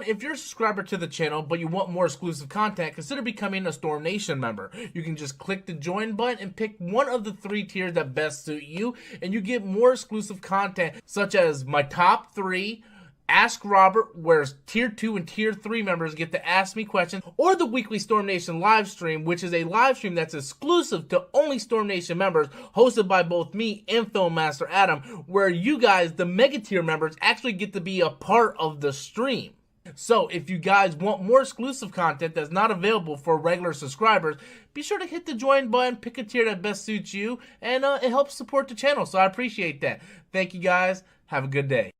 if you're a subscriber to the channel but you want more exclusive content, consider becoming a Storm Nation member. You can just click the join button and pick one of the 3 tiers that best suit you, and you get more exclusive content such as my top 3, Ask Robert, where Tier 2 and Tier 3 members get to ask me questions, or the weekly Storm Nation live stream, which is a live stream that's exclusive to only Storm Nation members, hosted by both me and Filmmaster Adam, where you guys, the Mega Tier members, actually get to be a part of the stream. So if you guys want more exclusive content that's not available for regular subscribers, be sure to hit the join button, pick a tier that best suits you, and it helps support the channel, so I appreciate that. Thank you guys. Have a good day.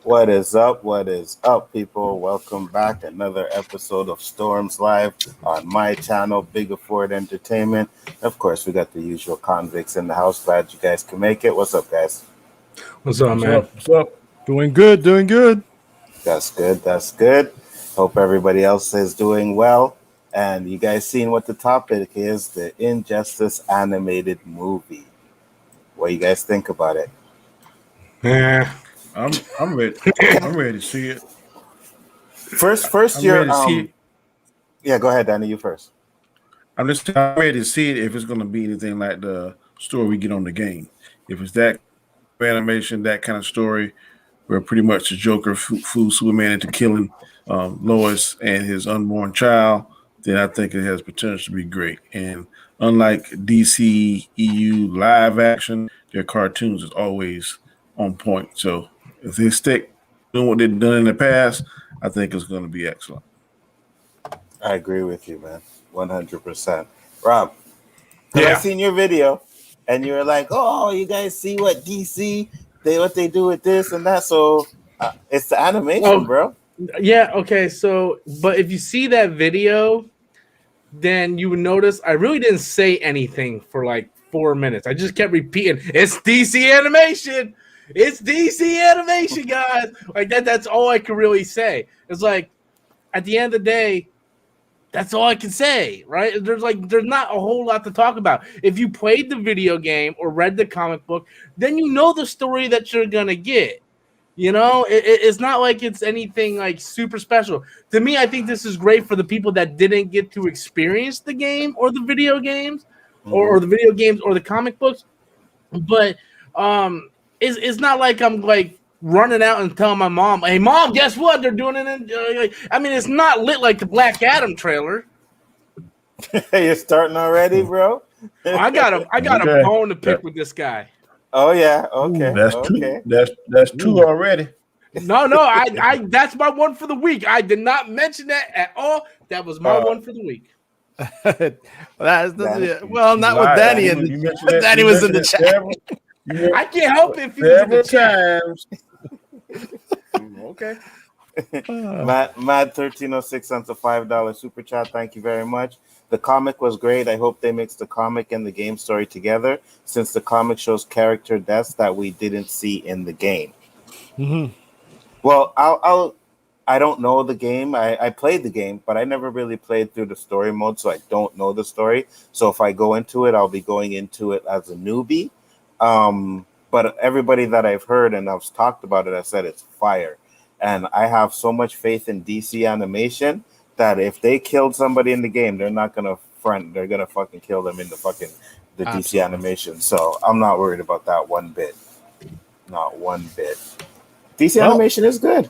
What is up? What is up, people? Welcome back. Another episode of Storms Live on my channel, Big Afford Entertainment. Of course, we got the usual convicts in the house. Glad you guys can make it. What's up, guys? What's up, man? What's up? Doing good, doing good. That's good. That's good. Hope everybody else is doing well. And you guys seen what the topic is, the Injustice animated movie. What do you guys think about it? Yeah. I'm ready. I'm ready to see it. First, I'm you're ready to see it. Yeah, go ahead, Danny. You first. I'm ready to see it if it's going to be anything like the story we get on the game. If it's that animation, that kind of story, where pretty much the Joker fools Superman into killing Lois and his unborn child, then I think it has potential to be great. And unlike DC EU live action, their cartoons is always on point. So if they stick doing what they've done in the past, I think it's going to be excellent. I agree with you, man. 100%. Rob, Yeah. I seen your video and you were like, oh, you guys see what DC, what they do with this and that. So it's the animation, bro. Yeah, okay, so, but if you see that video, then you would notice I really didn't say anything for like 4 minutes. I just kept repeating, it's DC animation. It's DC animation, guys. Like that's all I could really say. It's like, at the end of the day, that's all I can say, right? There's not a whole lot to talk about. If you played the video game or read the comic book, then you know the story that you're gonna get. You know, it's not like it's anything like super special. To me, I think this is great for the people that didn't get to experience the game or the video games, or the video games or the comic books. But it's not like I'm like running out and telling my mom, "Hey, mom, guess what? They're doing it." I mean, it's not lit like the Black Adam trailer. You're starting already, bro? I got a bone to pick with this guy. Oh yeah, okay. That's okay. two. That's two already. No, I that's my one for the week. I did not mention that at all. That was my one for the week. Not with Danny. Danny was in the chat. I can't help it if he was in the chat. Okay. Matt 1306 sent a $5 super chat. Thank you very much. The comic was great. I hope they mix the comic and the game story together, since the comic shows character deaths that we didn't see in the game. Mm-hmm. Well, I don't know the game. I played the game, but I never really played through the story mode, so I don't know the story. So if I go into it, I'll be going into it as a newbie. But everybody that I've heard and I've talked about it, I said it's fire. And I have so much faith in DC animation that if they killed somebody in the game, they're not gonna front. They're gonna fucking kill them in the DC animation. So I'm not worried about that one bit. Not one bit. DC animation is good.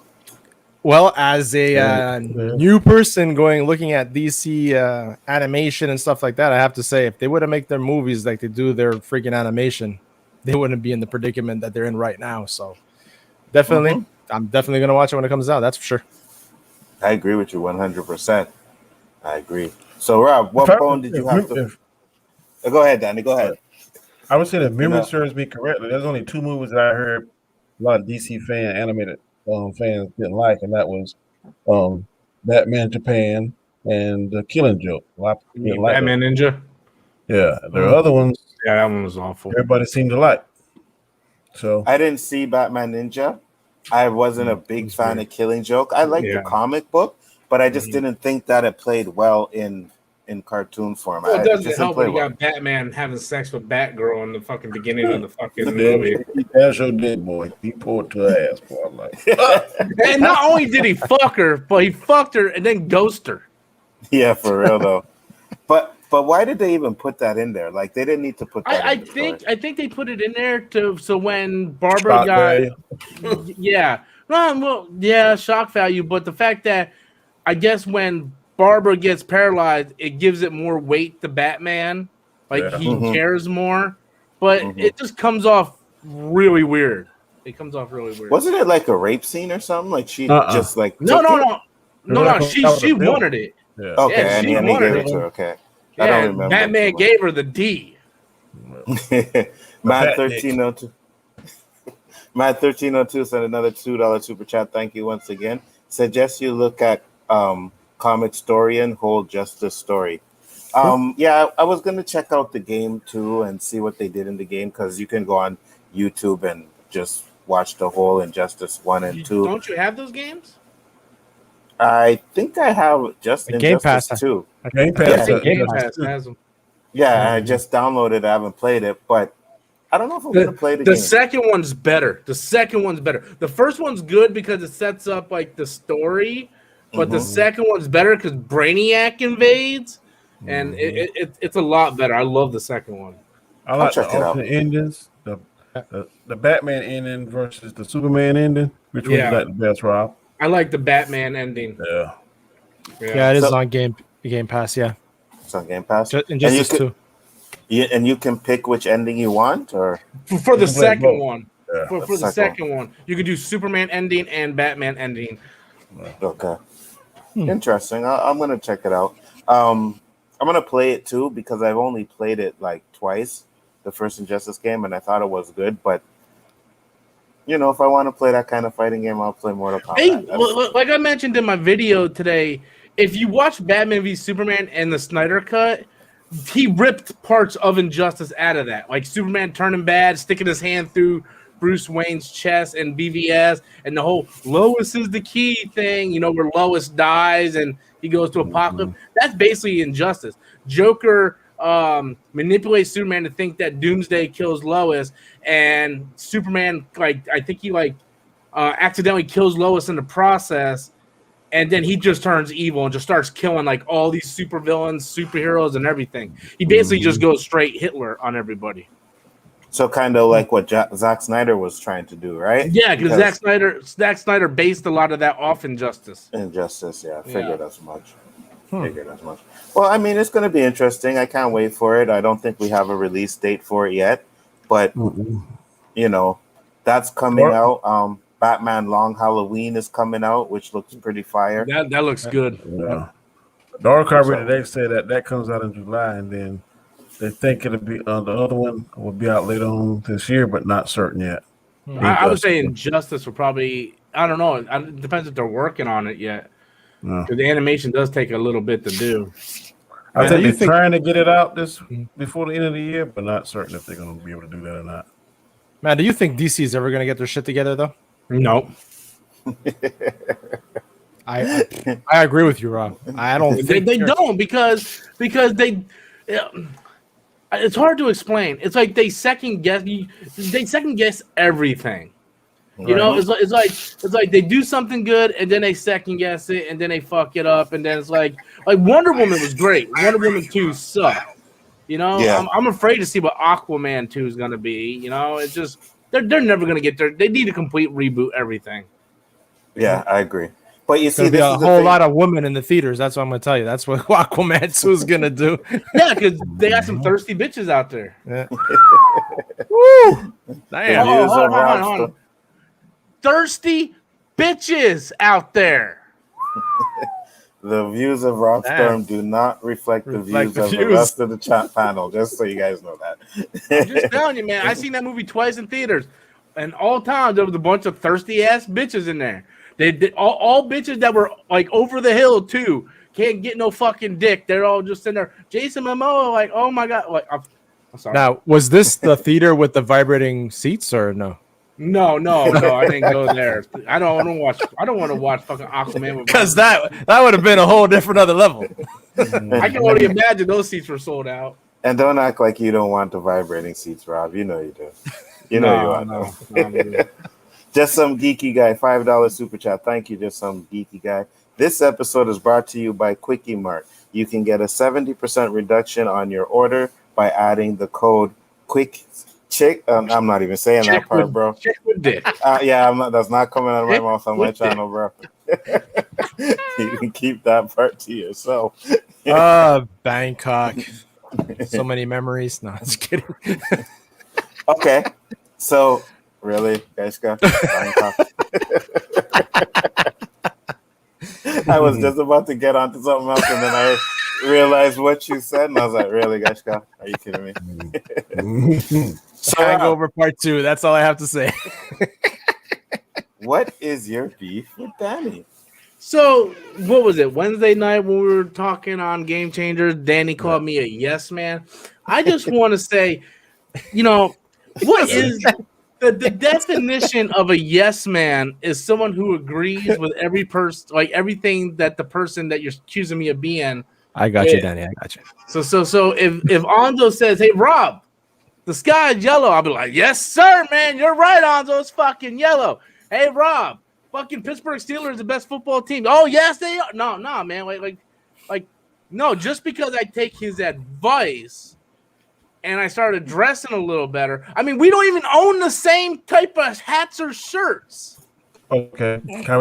Well, as a new person looking at DC animation and stuff like that, I have to say, if they would have made their movies like they do their freaking animation, they wouldn't be in the predicament that they're in right now. So definitely, I'm definitely going to watch it when it comes out. That's for sure. I agree with you 100%. I agree. So, Rob, what bone did you have to... Go ahead, Danny. Go ahead. I would say that memory serves me correctly. There's only 2 movies that I heard a lot of DC animated fans didn't like, and that was Batman Japan and The Killing Joke. A lot of people didn't like Batman Ninja? Yeah. There are other ones. Yeah, that one was awful. Everybody seemed to like. So I didn't see Batman Ninja. I wasn't a big fan of Killing Joke. I liked the comic book, but I just didn't think that it played well in cartoon form. Well, it It doesn't just help didn't when play you well. got Batman having sex with Batgirl in the fucking beginning of the fucking movie. That's your dick, boy. He poured to her ass, boy. I'm like, And not only did he fuck her, but he fucked her and then ghosted her. Yeah, for real though. But why did they even put that in there? Like they didn't need to put that. I in the think story. they put it in there so when Barbara got shock value. But the fact that I guess when Barbara gets paralyzed, it gives it more weight to Batman. Like he cares more, but it just comes off really weird. It comes off really weird. Wasn't it like a rape scene or something? Like she just like no. Like She wanted it. Yeah. Okay, Yeah, and she he wanted gave it. it to her. Okay, Yeah, I don't remember. Batman gave her the D. Matt 1302. Matt 1302 sent another $2 super chat. Thank you once again. Suggest you look at Comic Story and Whole Justice Story. Yeah, I was gonna check out the game too and see what they did in the game because you can go on YouTube and just watch the whole Injustice 1 and 2. Don't you have those games? I think I have just Injustice 2. Game Pass. Game Pass has them. Yeah, I just downloaded it. I haven't played it, but I don't know if I'm going to play the game. The second one's better. The first one's good because it sets up like the story, but the second one's better because Brainiac invades, and it's a lot better. I love the second one. I like the alternate endings. The Batman ending versus the Superman ending. Which one you like the best, Rob? I like the Batman ending. Yeah, it is on Game Pass. Yeah, it's on Game Pass. Injustice 2. And you can pick which ending you want, or for the second one. Yeah. For the second one, you could do Superman ending and Batman ending. Okay, interesting. I'm gonna check it out. I'm gonna play it too because I've only played it like twice, the first Injustice game, and I thought it was good, but. You know, if I want to play that kind of fighting game, I'll play Mortal Kombat. Hey, like I mentioned in my video today, if you watch Batman v Superman and the Snyder Cut, he ripped parts of Injustice out of that. Like Superman turning bad, sticking his hand through Bruce Wayne's chest and BVS, and the whole Lois is the key thing, you know, where Lois dies and he goes to Apocalypse. That's basically Injustice. Joker manipulates Superman to think that Doomsday kills Lois, and Superman I think he accidentally kills Lois in the process, and then he just turns evil and just starts killing like all these supervillains, superheroes, and everything. He basically just goes straight Hitler on everybody. So kind of like what Zack Snyder was trying to do, right? Yeah, because Zack Snyder based a lot of that off Injustice. Yeah, figured as much. Well, I mean, it's going to be interesting. I can't wait for it. I don't think we have a release date for it yet, but you know, that's coming out. Batman Long Halloween is coming out, which looks pretty fire. That looks good. Yeah. The article I read today said that comes out in July, and then they think it'll be the other one will be out later on this year, but not certain yet. I would say Injustice will probably. I don't know. It depends if they're working on it yet. Because the animation does take a little bit to do. I think they're trying to get it out before the end of the year, but not certain if they're going to be able to do that or not. Man, do you think DC is ever going to get their shit together, though? No. I agree with you, Rob. I don't think they don't because they. It's hard to explain. It's like they second guess everything. You know, it's like they do something good and then they second guess it and then they fuck it up and then it's like Wonder Woman was great. Wonder Woman 2 sucked. You know, I'm afraid to see what Aquaman 2 is gonna be. You know, it's just they're never gonna get there. They need to complete reboot everything. Yeah, I agree. But you see, there's a whole lot of women in the theaters. That's what I'm gonna tell you. That's what Aquaman 2 is gonna do. Yeah, because they got some thirsty bitches out there. Yeah. Woo! Damn. Hold on. Thirsty bitches out there. The views of Rob Storm do not reflect the views of the rest of the chat panel, just so you guys know that. I'm just telling you, man. I seen that movie twice in theaters, and all times there was a bunch of thirsty ass bitches in there. They did all bitches that were like over the hill too. Can't get no fucking dick. They're all just in there. Jason Momoa, like, oh my god, like I'm Sorry. Now, was this the theater with the vibrating seats or no? No, I didn't go there. I don't want to watch fucking Aquaman with Because that would have been a whole different other level. I can only imagine those seats were sold out. And don't act like you don't want the vibrating seats, Rob. You know you do. You know you want them. Just Some Geeky Guy, $5 super chat. Thank you, Just Some Geeky Guy. This episode is brought to you by Quickie Mart. You can get a 70% reduction on your order by adding the code QUICK. I'm not even saying that part, bro. Chick with dick. That's not coming out of my mouth on my channel, bro. You can keep that part to yourself. Bangkok. So many memories. No, I'm just kidding. Okay. So, really, Gashka? I was just about to get onto something else, and then I realized what you said, and I was like, really, Gashka? Are you kidding me? So Hangover Part 2. That's all I have to say. What is your beef with Danny? So, what was it? Wednesday night when we were talking on Game Changers, Danny called me a yes man. I just want to say, what is the definition of a yes man is someone who agrees with every person, like everything that the person that you're accusing me of being. I got you, Danny. I got you. So if Anzo says, "Hey Rob, the sky is yellow," I'll be like, "Yes, sir, man. You're right, Anzo. It's fucking yellow." Hey Rob, fucking Pittsburgh Steelers is the best football team. Oh yes, they are. No, man. Like, no. Just because I take his advice and I started dressing a little better. I mean, we don't even own the same type of hats or shirts. Okay, can I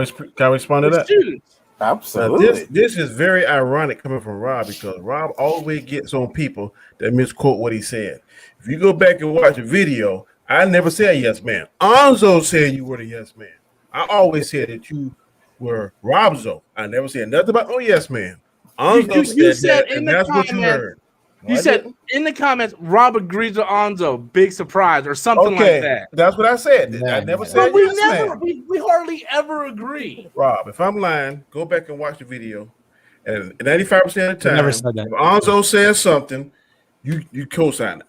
respond to that? Students. Absolutely. This is very ironic coming from Rob because Rob always gets on people that misquote what he said. If you go back and watch the video, I never said yes man. Anzo said you were the yes man. I always said that you were Robzo. I never said nothing about yes man. Anzo You said said that, in and the that's what you comments- heard. You said in the comments, Rob agrees with Anzo. Big surprise or something like that. That's what I said. Yeah, I never yeah. said But we yes never, man. we hardly ever agree. Rob, if I'm lying, go back and watch the video. And 95% of the time, never said that. if Anzo says something, you co-sign it.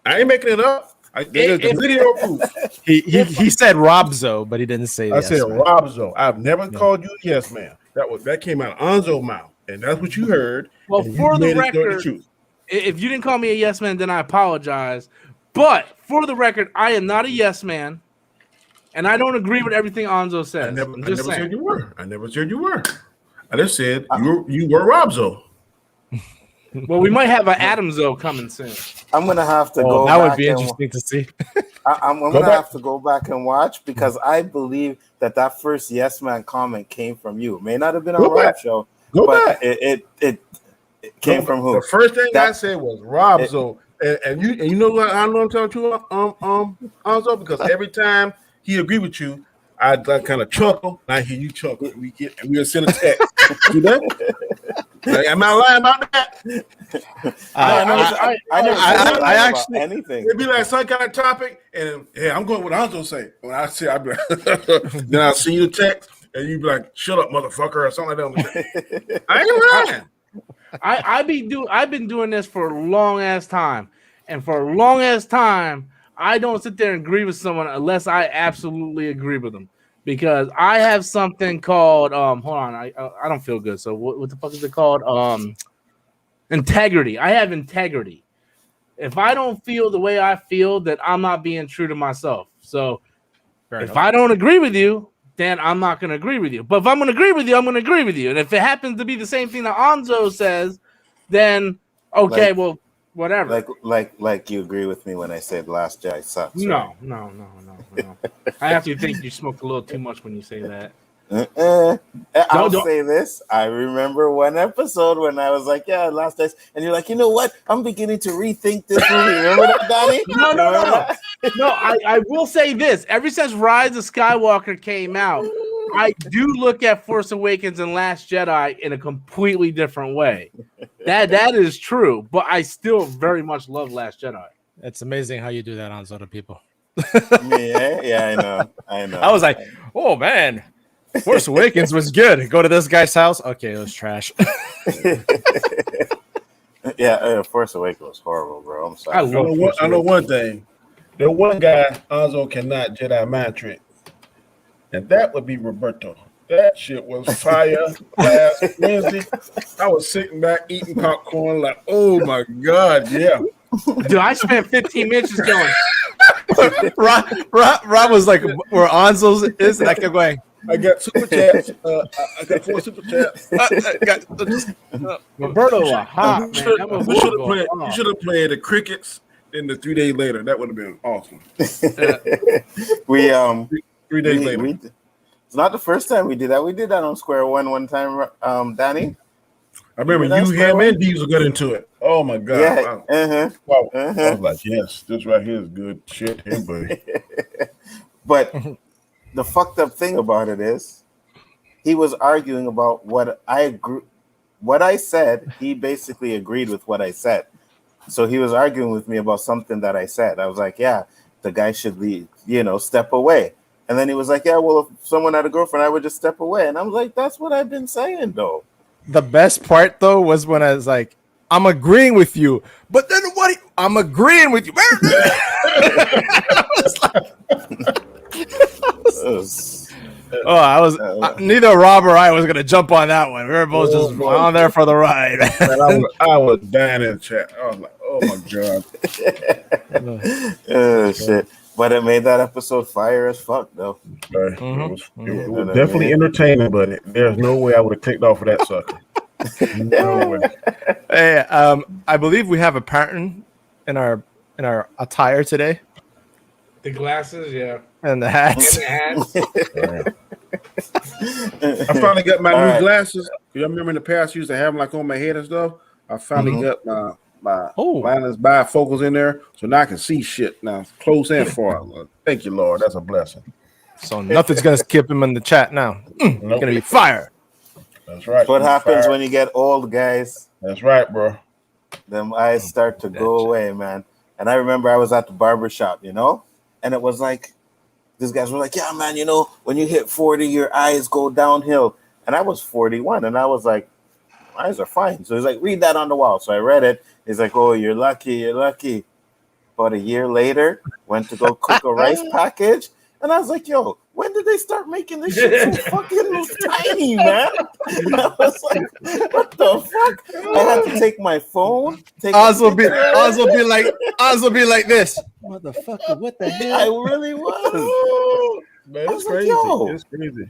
I ain't making it up. There's the video proof. He said Robzo, but he didn't say I yes, said man. Robzo. I've never called you yes man. That came out of Anzo's mouth, and that's what you heard. Well, and for you the made it record, truth. if you didn't call me a yes man, then I apologize. But for the record, I am not a yes man, and I don't agree with everything Anzo says. I never saying. said you were. I never said you were. I just said you were Robzo. Well, we might have an Adamzo coming soon. I'm gonna have to go. That would back be and- interesting to see. I'm gonna have to go back and watch because I believe that first yes man comment came from you. It may not have been on Go Rob's back. show, Go but back. it came from who? The first thing I That- said was Robzo, and you know what? I know I'm telling you, Anzo, because every time he agreed with you, I kind of chuckle. And I hear you chuckle. And we'll send a text. You know? Like, am I lying about that? I never said I about actually- anything. It'd be like some kind of topic, and hey, I'm going with what Anzo say. When I say, I'll be like, then I'll see you text, and you be like, "Shut up, motherfucker," or something like that. I ain't lying. I've been doing this for a long ass time, and for a long ass time, I don't sit there and agree with someone unless I absolutely agree with them. Because I have something called hold on, I don't feel good. So what the fuck is it called? Integrity. I have integrity. If I don't feel the way I feel, then I'm not being true to myself. So if I don't agree with you, then I'm not going to agree with you. But if I'm going to agree with you, I'm going to agree with you. And if it happens to be the same thing that Anzo says, then okay, Like- well, whatever. Like you agree with me when I said Last Jedi sucks. No. I actually think you smoked a little too much when you say that. I'll Don't- say this. I remember one episode when I was like, yeah, Last Jedi, and you're like, you know what? I'm beginning to rethink this movie. Remember that, Donnie? No. Remember that? No, I will say this. Ever since Rise of Skywalker came out, I do look at Force Awakens and Last Jedi in a completely different way. That is true, but I still very much love Last Jedi. It's amazing how you do that on other people. Yeah, I know. I was like, oh man, Force Awakens was good. Go to this guy's house. Okay, it was trash. Yeah, Force Awakens was horrible, bro. I'm sorry. I love I know one thing. The one guy Anzo cannot Jedi mind trick, and that would be Roberto. That shit was fire last Wednesday. I was sitting back eating popcorn like, oh my God, yeah. Dude, I spent 15 minutes just going. Rob was like, where Anzo's is, and I kept going. I got super chats. I got 4 super chats. Roberto was hot, man. That was You should have played the crickets in the 3 days later. That would have been awesome. We 3 days later. It's not the first time we did that. We did that on Square one time, Danny. I remember you, him, and Diesel got into it. Oh my God! Yeah. Wow. I was like, yes, this right here is good shit, here, buddy. But the fucked up thing about it is, he was arguing about what I said. He basically agreed with what I said. So he was arguing with me about something that I said. I was like, yeah, the guy should leave, step away. And then he was like, yeah, well, if someone had a girlfriend, I would just step away. And I was like, that's what I've been saying, though. The best part, though, was when I was like, I'm agreeing with you. But then what? I'm agreeing with you. Neither Rob or I was going to jump on that one. We were both just on there for the ride. I was dying in the chat. I was like, oh my God. Oh, shit. But it made that episode fire as fuck, though. It was definitely entertaining, but there's no way I would have kicked off of that sucker. No way. Hey, I believe we have a pattern in our attire today. The glasses, yeah. And the hats. I finally got my new glasses. You remember in the past, I used to have them like on my head and stuff. I finally got my wireless bifocals in there, so now I can see shit now, close and far. Thank you, Lord. That's a blessing. So nothing's gonna skip him in the chat now. It's gonna be fire. That's right. What happens when you get old, guys? That's right, bro. Them eyes start to go away, man. And I remember I was at the barbershop, and it was like, these guys were like, yeah, man, when you hit 40, your eyes go downhill. And I was 41, and I was like, my eyes are fine. So he's like, read that on the wall. So I read it. He's like, oh, you're lucky. About a year later, went to go cook a rice package. And I was like, yo, when did they start making this shit so fucking tiny, man? I was like, what the fuck? I had to take my phone. Oz will be like this. Motherfucker, what the hell? I really was. Man, it's crazy. Like, it's crazy.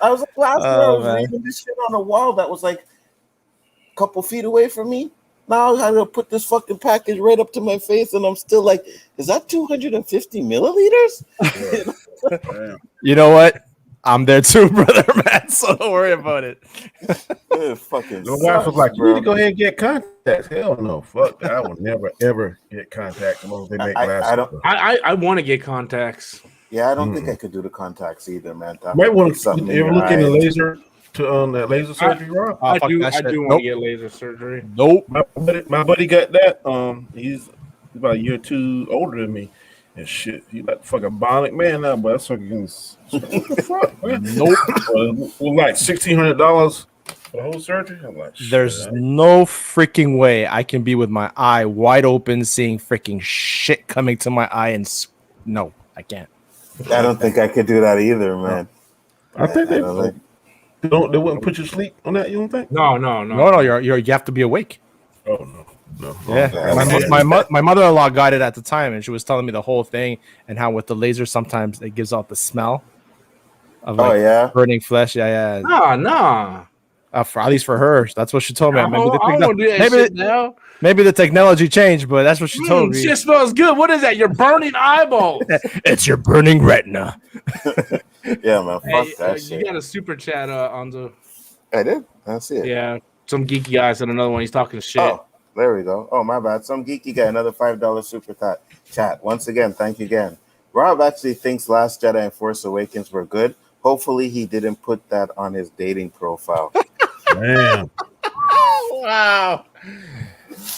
I was like, last year I was reading this shit on a wall that was like a couple feet away from me. Now I gotta put this fucking package right up to my face, and I'm still like, is that 250 milliliters? You know what? I'm there too, brother Matt. So don't worry about it. It fucking the wife was like, you need to go ahead and get contacts. Hell no, fuck that. I will never ever get contacts unless they make glasses. I want to get contacts. Yeah, I don't think I could do the contacts either, man. Might want to ever look into laser that laser surgery, Rob? I do want to get laser surgery. Nope. My buddy got that. He's about a year or two older than me. And shit, he like fucking bionic man now, but that's fucking fuck, man. Nope. Like $1,600 for the whole surgery. I'm like, there's no freaking way I can be with my eye wide open, seeing freaking shit coming to my eye, and no, I can't. I don't think I could do that either, man. I think they wouldn't put you to sleep on that. You don't think? No. You have to be awake. Oh no. Yeah, my mother-in-law got it at the time, and she was telling me the whole thing and how with the laser sometimes it gives out the smell of burning flesh. Yeah. No. At least for her, that's what she told me. Maybe the technology changed, but that's what she told me. Shit smells good. What is that? You're burning eyeballs. It's your burning retina. Yeah, man. Fuck that shit. You got a super chat, Anzo. I did. I see it. Yeah, some geeky guy said another one. He's talking shit. Oh, there we go. Oh, my bad. Some geeky guy, another $5 super chat. Once again, thank you again. Rob actually thinks Last Jedi and Force Awakens were good. Hopefully, he didn't put that on his dating profile. Damn. Wow.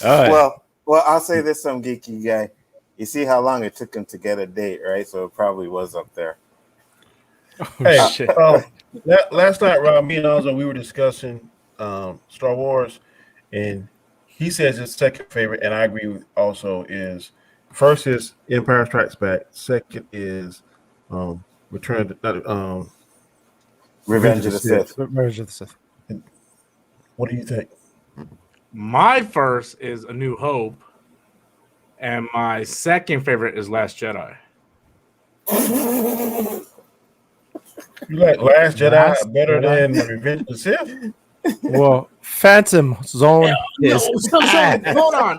Well, I'll say this, some geeky guy. You see how long it took him to get a date, right? So it probably was up there. Shit. Last night, Rob, me and Alzo, we were discussing Star Wars, and he says his second favorite, and I agree with also is first is Empire Strikes Back. Second is Return to Revenge of the Sith. Revenge of the Sith. What do you think? My first is A New Hope, and my second favorite is Last Jedi. You like Last Jedi better than Revenge of the Sith? Well, Phantom Zone is Hold on.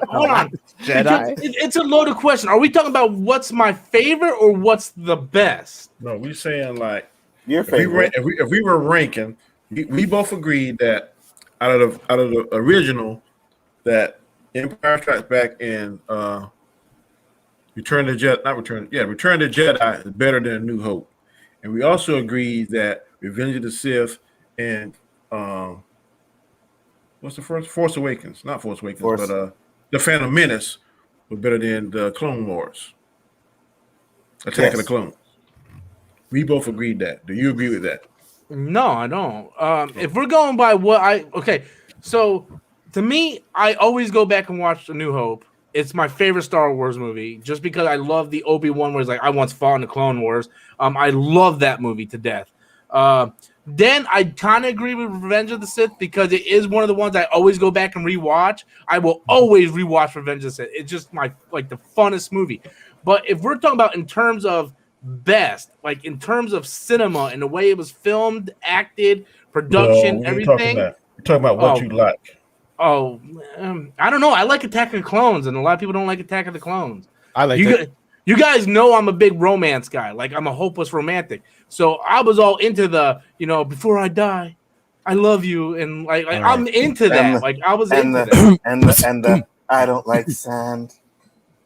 Jedi. It's a loaded question. Are we talking about what's my favorite or what's the best? No, we're saying like Your if we, favorite. if we were ranking, we both agreed that out of the original, that Empire Strikes Back and Return to Jedi is better than A New Hope, and we also agreed that Revenge of the Sith and what's the first? Force Awakens, not Force Awakens, but The Phantom Menace was better than the Clone Wars, Attack of the Clones. We both agreed that. Do you agree with that? No, I don't. If we're going by so to me, I always go back and watch A New Hope. It's my favorite Star Wars movie, just because I love the Obi-Wan where he's like, I once fought in the Clone Wars. I love that movie to death. Then I kind of agree with Revenge of the Sith because it is one of the ones I always go back and rewatch. I will always rewatch Revenge of the Sith. It's just the funnest movie. But if we're talking about in terms of best, like in terms of cinema and the way it was filmed, acted, production, everything. We're talking about what you like. I don't know. I like Attack of the Clones, and a lot of people don't like Attack of the Clones. I like it. You guys know I'm a big romance guy. Like, I'm a hopeless romantic. So I was all into the, before I die, I love you, and I'm into that. I was into that. And the I don't like sand.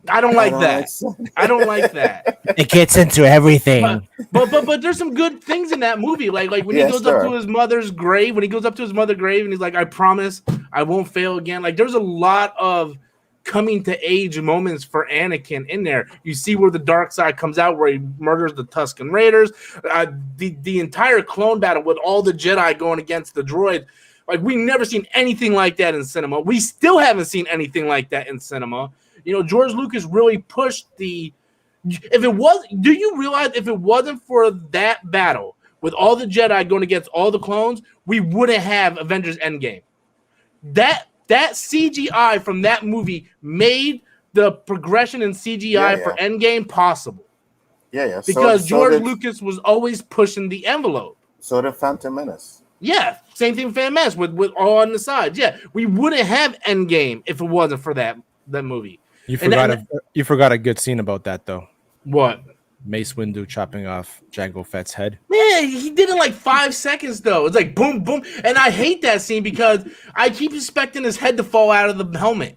I don't like that. I don't like that. It gets into everything. But there's some good things in that movie. Like when he goes up to his mother's grave, and he's like, I promise I won't fail again. Like, there's a lot of coming to age moments for Anakin in there. You see where the dark side comes out, where he murders the Tusken Raiders. The entire clone battle with all the Jedi going against the droid. Like, we never seen anything like that in cinema. We still haven't seen anything like that in cinema. George Lucas really pushed do you realize if it wasn't for that battle with all the Jedi going against all the clones, we wouldn't have Avengers Endgame. That CGI from that movie made the progression in CGI for Endgame possible. Yeah. Because George Lucas was always pushing the envelope. So did Phantom Menace. Yeah, same thing with Phantom Menace with all on the sides. Yeah, we wouldn't have Endgame if it wasn't for that movie. You forgot a good scene about that though. What? Mace Windu chopping off Jango Fett's head. Man, he did it in like 5 seconds though. It's like boom, boom, and I hate that scene because I keep expecting his head to fall out of the helmet.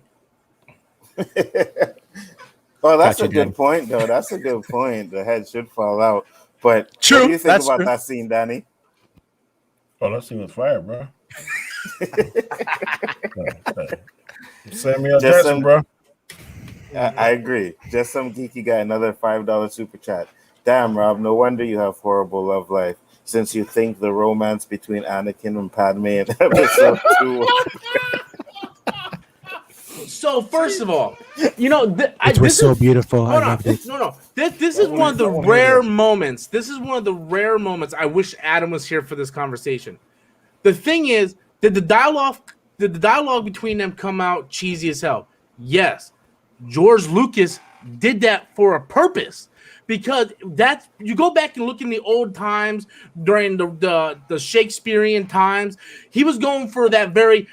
Well, that's a good point, though. That's a good point. The head should fall out. But true. What do you think about that scene, Danny? Oh, that scene was fire, bro. Samuel Jackson, bro. I agree. Just some geeky guy, another $5 super chat. Damn, Rob, no wonder you have horrible love life, since you think the romance between Anakin and Padme in episode 2. So, first of all, it was so beautiful. I loved it. No. This is one of the rare moments. This is one of the rare moments I wish Adam was here for this conversation. The thing is, did the dialogue between them come out cheesy as hell? Yes. George Lucas did that for a purpose, because you go back and look in the old times during the Shakespearean times, he was going for that very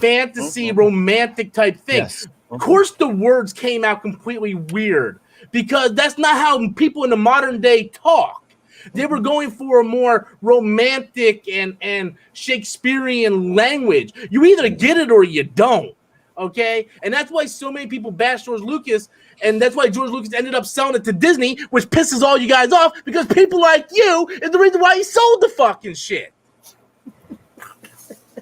fantasy romantic type thing. Yes. Of course, the words came out completely weird because that's not how people in the modern day talk. They were going for a more romantic and Shakespearean language. You either get it or you don't. Okay, and that's why so many people bash George Lucas, and that's why George Lucas ended up selling it to Disney, which pisses all you guys off, because people like you is the reason why he sold the fucking shit.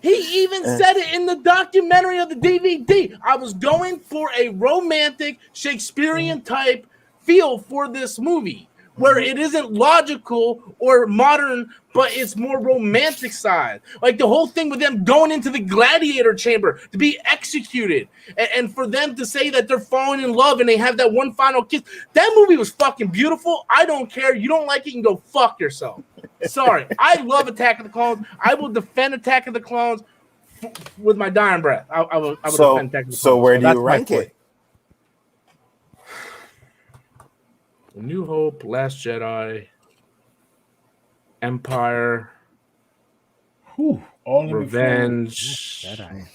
He even said it in the documentary of the DVD. I was going for a romantic Shakespearean type feel for this movie. where it isn't logical or modern, but it's more romantic side. Like the whole thing with them going into the gladiator chamber to be executed, and for them to say that they're falling in love and they have that one final kiss. That movie was fucking beautiful. I don't care. You don't like it, you can go fuck yourself. Sorry. I love Attack of the Clones. I will defend Attack of the Clones with my dying breath. I will defend Attack of the Clones. So where do you rank it? New Hope, Last Jedi, Empire, all Revenge. Jedi.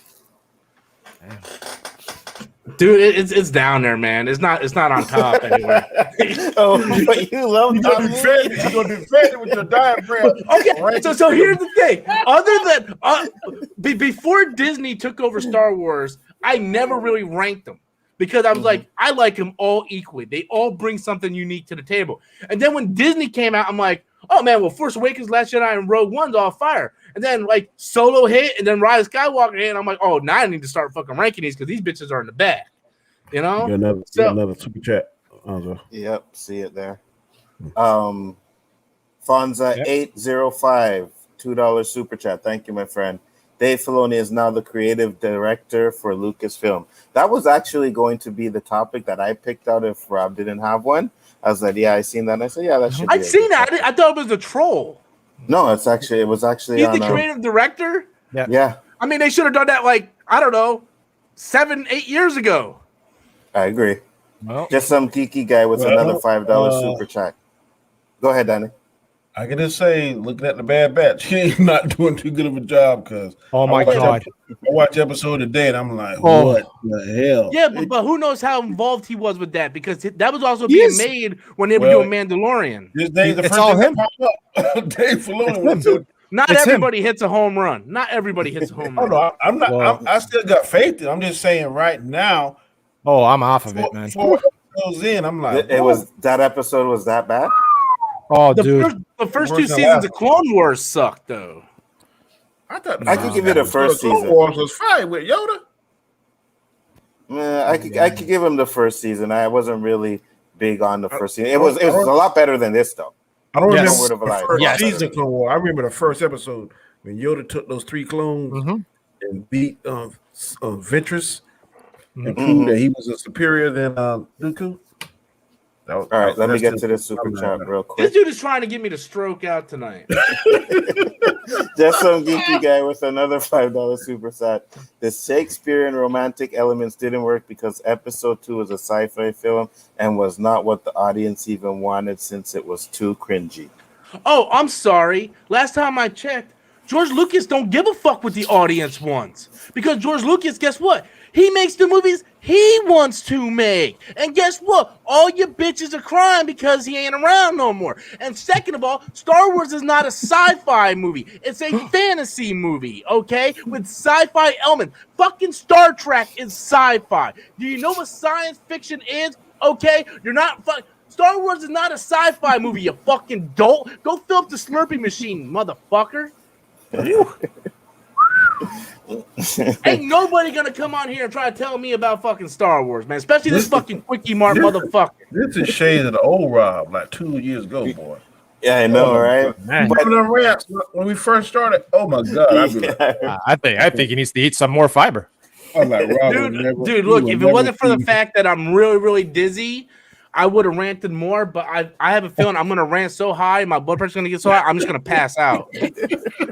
Dude, it's down there, man. It's not on top anywhere. Oh, but you love You're gonna defend it with your dying breath. Okay, so here's the thing. Other than before Disney took over Star Wars, I never really ranked them. Because I was like, I like them all equally. They all bring something unique to the table. And then when Disney came out, I'm like, oh man, well, Force Awakens, Last Jedi, and Rogue One's all fire. And then like Solo hit, and then Rise of Skywalker hit, and I'm like, oh, now I need to start fucking ranking these because these bitches are in the bag. You know? You got another super chat. Yep, see it there. Fonza805, $2 super chat. Thank you, my friend. Dave Filoni is now the creative director for Lucasfilm. That was actually going to be the topic that I picked out if Rob didn't have one. I was like, yeah, I seen that. And I said, yeah, that should be I'd seen that. I thought it was a troll. No, it was actually He's the creative director? Yeah. I mean, they should have done that like, I don't know, 7-8 years ago. I agree. Well, Just some geeky guy with another $5 super chat. Go ahead, Danny. I can just say, looking at the Bad Batch, he ain't not doing too good of a job because oh my God. I watch episode today and I'm like, Oh. what the hell? Yeah, but who knows how involved he was with that because that was also being made when they were doing Mandalorian. This day, the It's first all thing him. that popped up, Dave Filoni went to. Not It's everybody hits a home run. Not everybody hits a home Oh run. no, I'm not. Well- I still got faith in. I'm just saying right now. Oh, I'm off of it, man. 4 episodes in, I'm like, It was that episode was that bad? Oh, dude. The first Worse two than seasons last of Clone Wars sucked, though. I thought I could give it a first Clone season. Wars was fine with Yoda. I could give him the first season. I wasn't really big on the first season. It was a lot better than this though. I don't Yes. remember Word of a lie. the first Yes. season Clone Wars. I remember the first episode when Yoda took those 3 clones Mhm. and beat Ventress and Mhm. proved that he was a superior than Dooku. All right, let me get to this super chat real This quick. dude is trying to get me to stroke out tonight. Just some geeky guy with another $5 super chat. The Shakespearean romantic elements didn't work because episode 2 was a sci-fi film and was not what the audience even wanted since it was too cringy. Oh, I'm sorry. Last time I checked, George Lucas don't give a fuck what the audience wants. Because George Lucas, guess what? He makes the movies he wants to make. And guess what? All your bitches are crying because he ain't around no more. And second of all, Star Wars is not a sci-fi movie. It's a fantasy movie, okay? With sci-fi elements. Fucking Star Trek is sci-fi. Do you know what science fiction is? Okay? You're not Star Wars is not a sci-fi movie, you fucking dolt. Go fill up the Slurpee machine, motherfucker. Ain't nobody gonna come on here and try to tell me about fucking Star Wars, man. Especially this fucking quickie mart motherfucker. This is shades of the old Rob, like 2 years ago, boy. Yeah, I know, right? Man. But the rants when we first started, oh my god, I'd be like, I think he needs to eat some more fiber. I'm like, Rob would never, Dude, he look, would if it never wasn't for the see- fact that I'm really, really dizzy, I would have ranted more, but I have a feeling I'm gonna rant so high, my blood pressure's gonna get so high, I'm just gonna pass out.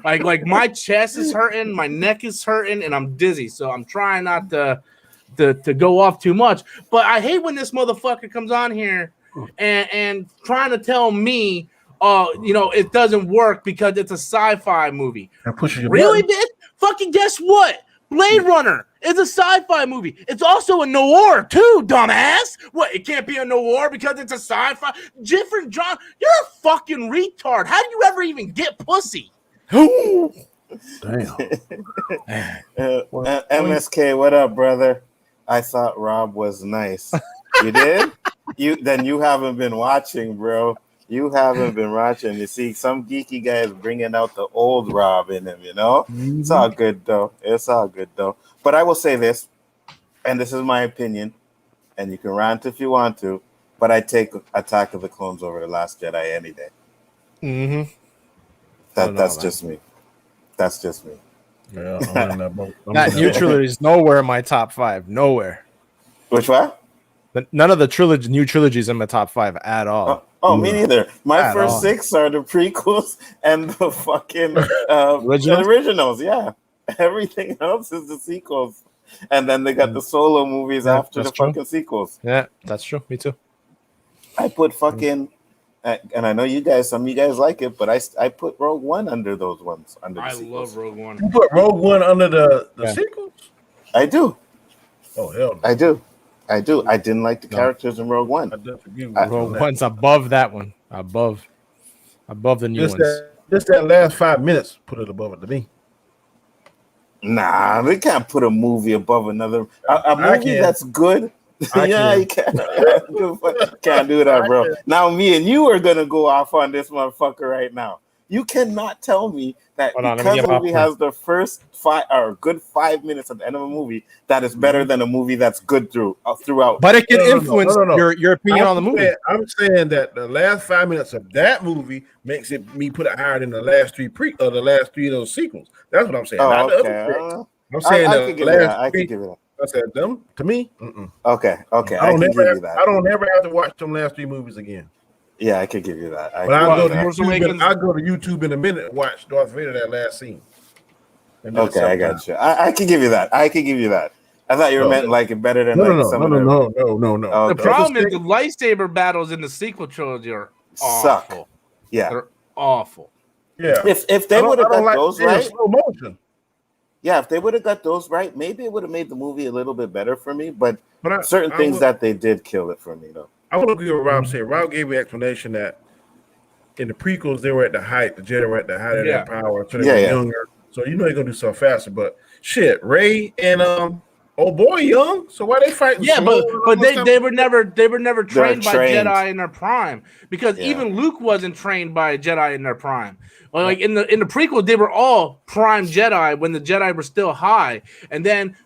like my chest is hurting, my neck is hurting, and I'm dizzy. So I'm trying not to go off too much. But I hate when this motherfucker comes on here and trying to tell me, it doesn't work because it's a sci-fi movie. And pushes your Really, button. bitch? Fucking guess what? Blade Runner is a sci-fi movie. It's also a noir too, dumbass. What? It can't be a noir because it's a sci-fi. Different genre. You're a fucking retard. How do you ever even get pussy? Damn. MSK, what up, brother? I thought Rob was nice. You did? You haven't been watching, bro. You haven't been watching. You see, some geeky guy is bringing out the old Rob in him, you know? It's all good, though. It's all good, though. But I will say this, and this is my opinion, and you can rant if you want to, but but I take Attack of the Clones over The Last Jedi any day. Mm-hmm. That's just me. That's just me. Yeah, I'm in that boat. That new trilogy is nowhere in my top 5. Nowhere. Which one? None of the new trilogies in my top 5 at all. Me neither. My At first all. 6 are the prequels and the fucking originals. Yeah, everything else is the sequels, and then they got the solo movies after the fucking sequels. Yeah, that's true. Me too. I put fucking, and I know some of you guys like it, but I put Rogue One under those ones. I love Rogue One. You put Rogue One under the sequels? I do. Oh hell, no. I do. I didn't like the characters in Rogue One. Rogue One's above that one. Above the new ones. Just that last 5 minutes put it above it to me. Nah, they can't put a movie above another. A movie that's good. Yeah, you can't. Can't do that, bro. Now me and you are gonna go off on this motherfucker right now. You cannot tell me that because a movie has the first 5 minutes at the end of a movie that is better than a movie that's good throughout. But it can influence your opinion on the movie. I'm saying that the last 5 minutes of that movie makes me put it higher than the last three of those sequels. That's what I'm saying. I'm saying I could give it that. I could give it that. I said them to me. Okay. I don't ever have to watch them last 3 movies again. Yeah, I could give you that. I'll go to YouTube in a minute and watch Darth Vader that last scene. Okay, I got you. I could give you that. I thought you were meant like it better than no. The problem is the lightsaber battles in the sequel trilogy are awful. Suck. Yeah, they're awful. Yeah. If they would have got those right, slow motion. Yeah, if they would have got those right, maybe it would have made the movie a little bit better for me. But certain things that they did kill it for me, though. I would agree with Rob saying. Rob gave me an explanation that in the prequels they were at the height, the Jedi were at the height of their power, so they were younger. So you know they're gonna do something faster. But shit, Rey and old boy young. So why they fighting? Yeah, but they were never trained by Jedi in their prime, because even Luke wasn't trained by a Jedi in their prime. Like in the prequel, they were all prime Jedi when the Jedi were still high, and then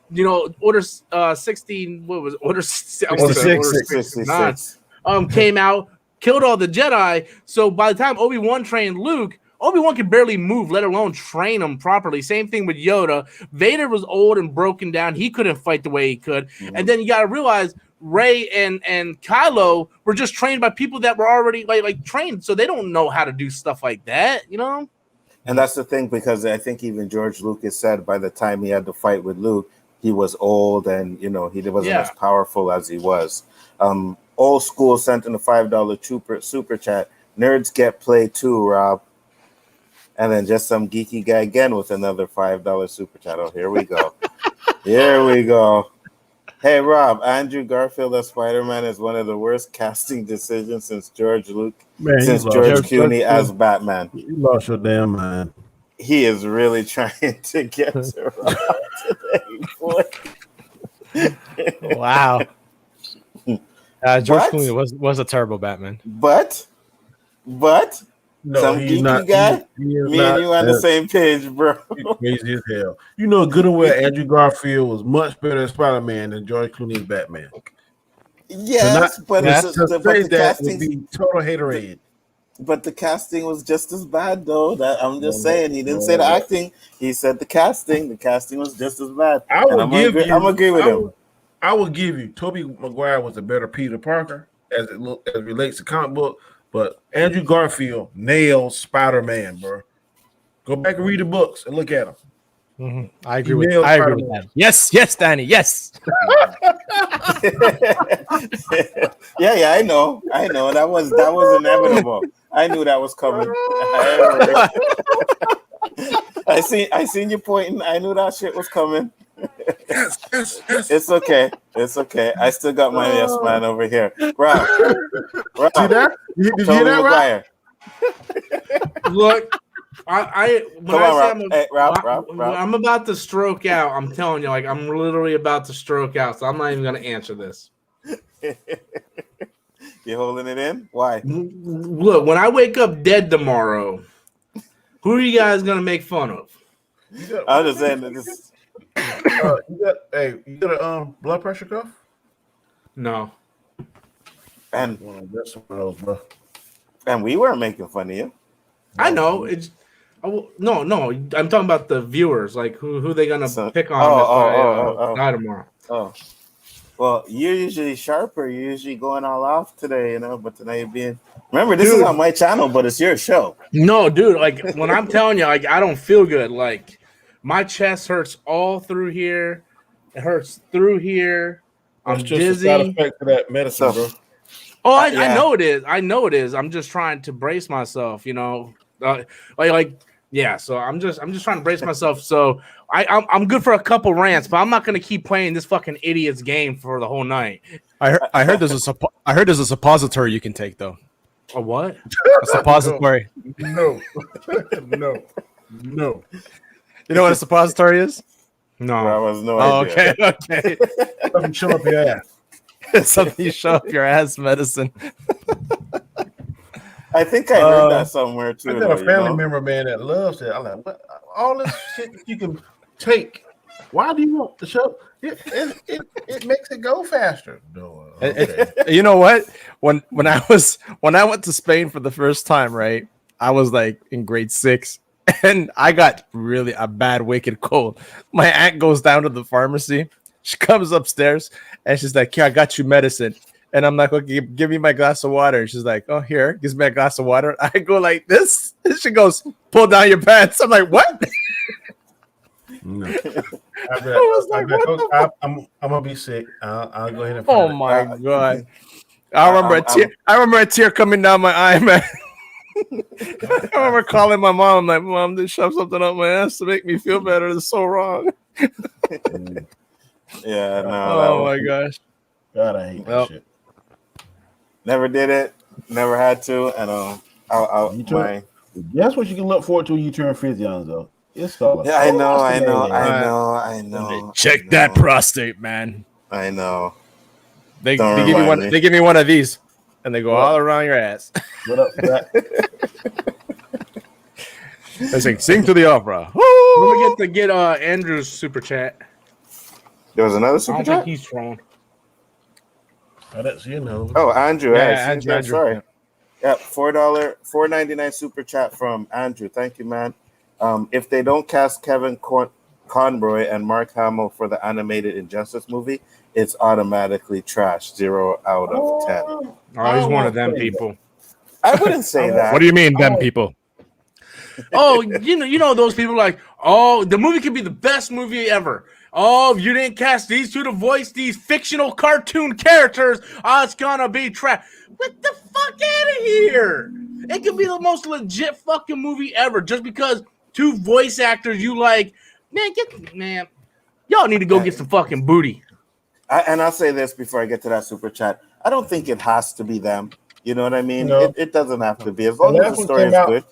Order 16. What was it? Order 66? Came out, killed all the Jedi. So by the time Obi-Wan trained Luke, Obi-Wan could barely move, let alone train him properly. Same thing with Yoda. Vader was old and broken down. He couldn't fight the way he could. Mm-hmm. And then you got to realize Rey and Kylo were just trained by people that were already like trained. So they don't know how to do stuff like that, And that's the thing, because I think even George Lucas said by the time he had to fight with Luke, he was old and, he wasn't as powerful as he was. Old School sent in a $5 super chat. Nerds get play too, Rob. And then just some geeky guy again with another $5 super chat. Oh, here we go. Here we go. Hey, Rob, Andrew Garfield as Spider-Man is one of the worst casting decisions since George Clooney as Batman. You lost your damn mind. He is really trying to get to Rob today, boy. Wow. George Clooney was a terrible Batman. But some geeky guy, me and you on the same page, bro. Crazy as hell. You know good and well Andrew Garfield was much better as Spider-Man than George Clooney's Batman. Yes, but the casting would be total haterade. But the casting was just as bad, though. I'm just saying. He didn't say the acting. He said the casting. The casting was just as bad. I'm agree with him. I will give you. Tobey Maguire was a better Peter Parker as it relates to comic book. But Andrew Garfield nails Spider-Man, bro. Go back and read the books and look at him. Mm-hmm. I agree with that. Yes, Danny. Yes. Yeah. I know. That was inevitable. I knew that was coming. I seen you pointing. I knew that shit was coming. Yes. It's okay. I still got my yes man over here. Rob. See that? Did you hear that, Rob? Look, Rob. I'm about to stroke out. I'm telling you, I'm literally about to stroke out. So I'm not even going to answer this. You holding it in? Why? Look, when I wake up dead tomorrow, who are you guys going to make fun of? I'm just saying that this. You got a blood pressure cuff? No. And That's one of those, bro. and we weren't making fun of you. I know it's. No, I'm talking about the viewers. Like who they gonna pick on if I die tomorrow? Oh, well, you're usually sharper. You're usually going all off today, you know. But tonight you're being. Remember, this is on my channel, but it's your show. No, dude. Like when I'm telling you, like I don't feel good. Like my chest hurts all through here. It hurts through here. I'm That's just dizzy. a side effect of that medicine, bro. Oh, I know it is. I know it is. I'm just trying to brace myself. You know, yeah. So I'm just trying to brace myself. So I'm good for a couple rants, but I'm not gonna keep playing this fucking idiot's game for the whole night. I heard there's a suppository you can take though. A what? A suppository. No. You know what a suppository is? No. I was no idea. Okay. Something show up your ass. It's something you shove up your ass medicine. I think I heard that somewhere too. I got a family member, man, that loves it. I'm like, what? All this shit that you can take. Why do you want the show? It makes it go faster. No, You know what? When I went to Spain for the first time, right? I was like in grade 6, and I got really a bad wicked cold. My aunt goes down to the pharmacy. She comes upstairs and she's like, "Here, I got you medicine." And I'm like, "Okay, give me my glass of water." And she's like, "Oh, here," gives me a glass of water. I go like this. And she goes, "Pull down your pants." I'm like, "What?" no. I'm gonna be sick. I'll go ahead and. Oh my god! I remember a tear coming down my eye, man. I remember calling my mom. I'm like, "Mom, they shoved something up my ass to make me feel better. It's so wrong." Yeah, no. Oh my gosh! God, I hate that shit. Never did it. Never had to. And That's what you can look forward to when you turn 50, though. It's all. Yeah, I know. Check that prostate, man. I know. They give me one. They give me one of these, and they go all around your ass. What up, Zach? They say, "Sing to the opera." Don't forget to get Andrew's super chat. There was another I super don't chat? think he's strong. Oh, that's Oh, Andrew. Andrew. Sorry. Yeah, $4.99 super chat from Andrew. Thank you, man. If they don't cast Kevin Conroy and Mark Hamill for the animated Injustice movie, it's automatically trash. 0 out of 10. Oh, he's one of them people. I wouldn't say that. What do you mean, them people? Oh, you know those people like, oh, the movie could be the best movie ever. Oh, if you didn't cast these two to voice these fictional cartoon characters, it's gonna be trash. Get the fuck out of here! It could be the most legit fucking movie ever just because two voice actors you like. Man, y'all need to go get some fucking booty. And I'll say this before I get to that super chat. I don't think it has to be them. You know what I mean? No. It doesn't have to be. As long as the story is good.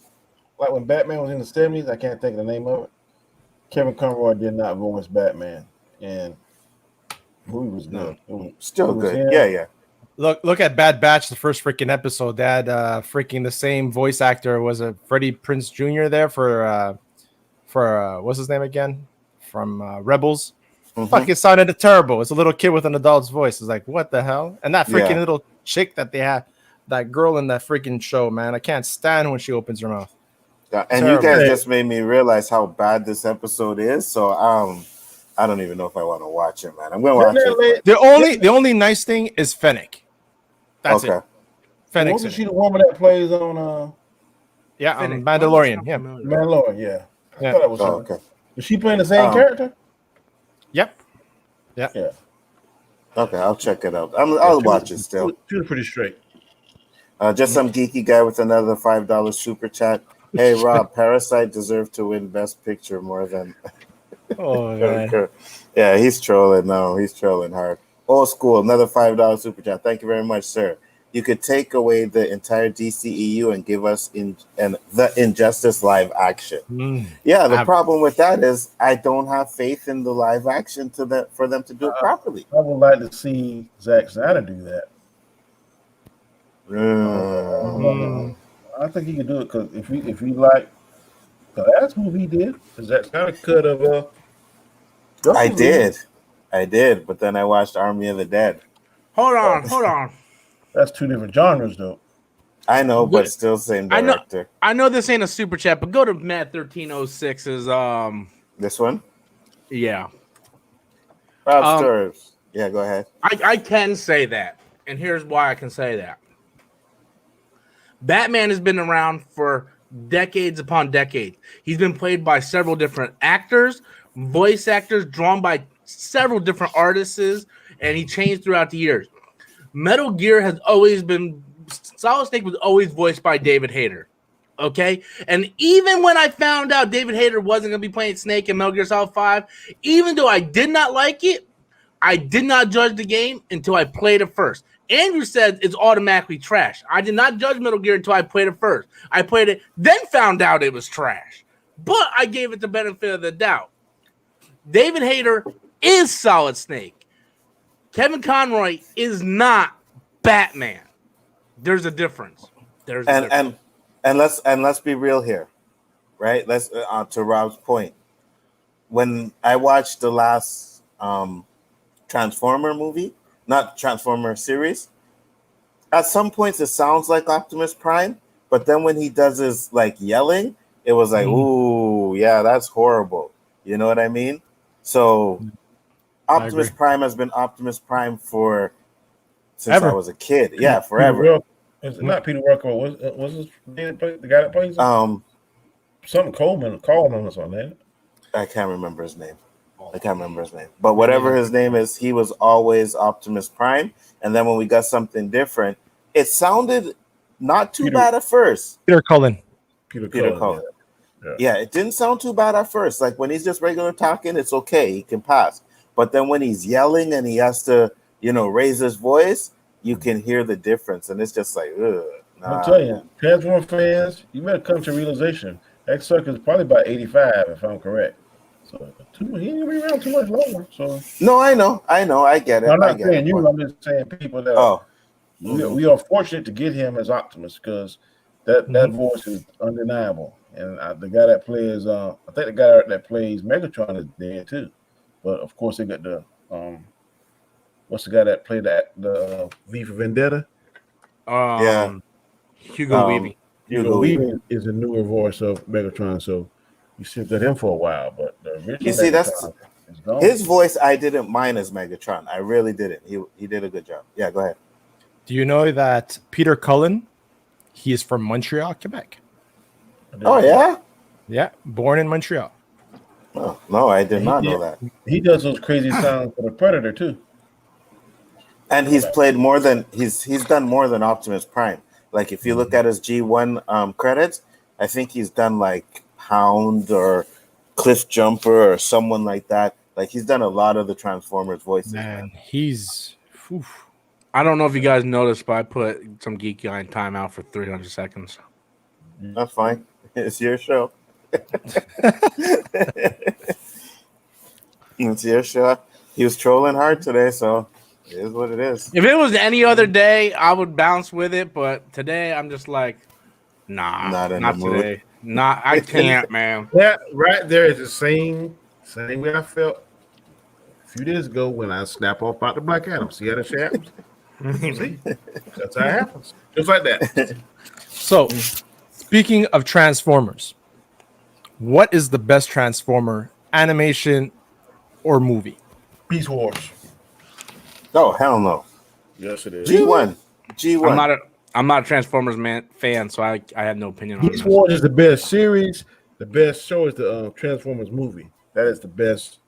Like when Batman was in the 70s, I can't think of the name of it. Kevin Conroy did not voice Batman, and the movie was good. Still good. Yeah. Look at Bad Batch, the first freaking episode. They had freaking the same voice actor. Was it Freddie Prinze Jr. there for what's his name again? From Rebels. Mm-hmm. Fuck, it sounded terrible. It's a little kid with an adult's voice. It's like, what the hell? And that freaking little chick that they had, that girl in that freaking show, man. I can't stand when she opens her mouth. Yeah, and you guys just made me realize how bad this episode is. So I don't even know if I want to watch it, man. I'm going to watch it. The only nice thing is Fennec. That's it. Fennec. Wasn't she the woman that plays on? Yeah, on Mandalorian. Yeah, Mandalorian. Yeah. I thought that was okay. Is she playing the same character? Yep. Yeah. Okay, I'll check it out. I'll watch it still. She was pretty straight. Just some geeky guy with another $5 super chat. Hey, Rob, Parasite deserved to win Best Picture more than. Oh, man. Yeah, he's trolling. No, he's trolling hard. Old school, another $5 super chat. Thank you very much, sir. You could take away the entire DCEU and give us the Injustice live action. Yeah, the problem with that is I don't have faith in the live action for them to do it properly. I would like to see Zack Snyder do that. I think he could do it because if he like the last movie he did, Zack Snyder could have. I did, but then I watched Army of the Dead. Hold on. That's two different genres, though. I know, but Good. still same I know. director. I know this ain't a super chat, but go to Matt 1306's This one, yeah. Rob Um, Sturves. Yeah, go ahead. I can say that, and here's why I can say that. Batman has been around for decades upon decades. He's been played by several different actors, voice actors, drawn by several different artists, and he changed throughout the years. Metal Gear has always been Solid Snake was always voiced by David Hayter. Okay, and even when I found out David Hayter wasn't going to be playing Snake in Metal Gear Solid 5, even though I did not like it, I did not judge the game until I played it first. Andrew said it's automatically trash. I did not judge Metal Gear until I played it first. I played it, then found out it was trash. But I gave it the benefit of the doubt. David Hayter is Solid Snake. Kevin Conroy is not Batman. There's a difference. And let's be real here, right? Let's to Rob's point. When I watched the last Transformer movie, not Transformer series, at some points it sounds like Optimus Prime, but then when he does his like yelling, it was like, ooh, yeah, that's horrible. You know what I mean? So Optimus Prime has been Optimus Prime since I was a kid. Yeah, forever. It's not Peter Walker. Was his name the guy that plays him? Something Coleman or something. I can't remember his name. But whatever his name is, he was always Optimus Prime. And then when we got something different, it sounded not too bad at first. Peter Cullen. Peter Cullen. Yeah, it didn't sound too bad at first. Like when he's just regular talking, it's okay. He can pass. But then when he's yelling and he has to, raise his voice, you can hear the difference. And it's just like, ugh. I'm telling you, Transformer fans, you better come to realization. X-Circuit is probably about 85, if I'm correct. So he ain't gonna be around too much longer. So no, I know, I get it. I'm not saying you. I'm just saying people that we are fortunate to get him as Optimus because that voice is undeniable. And the guy that plays, I think the guy that plays Megatron is dead too. But of course, they got the what's the guy that played the V for Vendetta? Hugo Weaving. Hugo Weaving is a newer voice of Megatron, so you shipped at him for a while. But the original Megatron is gone. His voice. I didn't mind as Megatron. I really didn't. He did a good job. Yeah, go ahead. Do you know that Peter Cullen? He is from Montreal, Quebec. Oh yeah. Yeah, born in Montreal. Oh, no, I did not know that. He does those crazy sounds for the Predator too. And he's played more than he's done more than Optimus Prime. Like if you look at his G1 credits, I think he's done like Hound or Cliff Jumper or someone like that. Like he's done a lot of the Transformers voices. Man, he's. Oof. I don't know if you guys noticed, but I put some Geeky Guy in timeout for 300 seconds. That's fine. It's your show. It's your show. He was trolling hard today, so it is what it is. If it was any other day, I would bounce with it, but today I'm just like, nah, not today. Nah, I can't, man. That right there is the same way I felt a few days ago when I snap off about the Black Adam. See how that shit happens? See? That's how it happens. Just like that. So, speaking of Transformers, what is the best Transformer animation or movie? Beast Wars. Oh, hell no. Yes, it is. G1. I'm not a Transformers fan, so I have no opinion on Beast Wars is the best series. The best show is the Transformers movie. That is the best.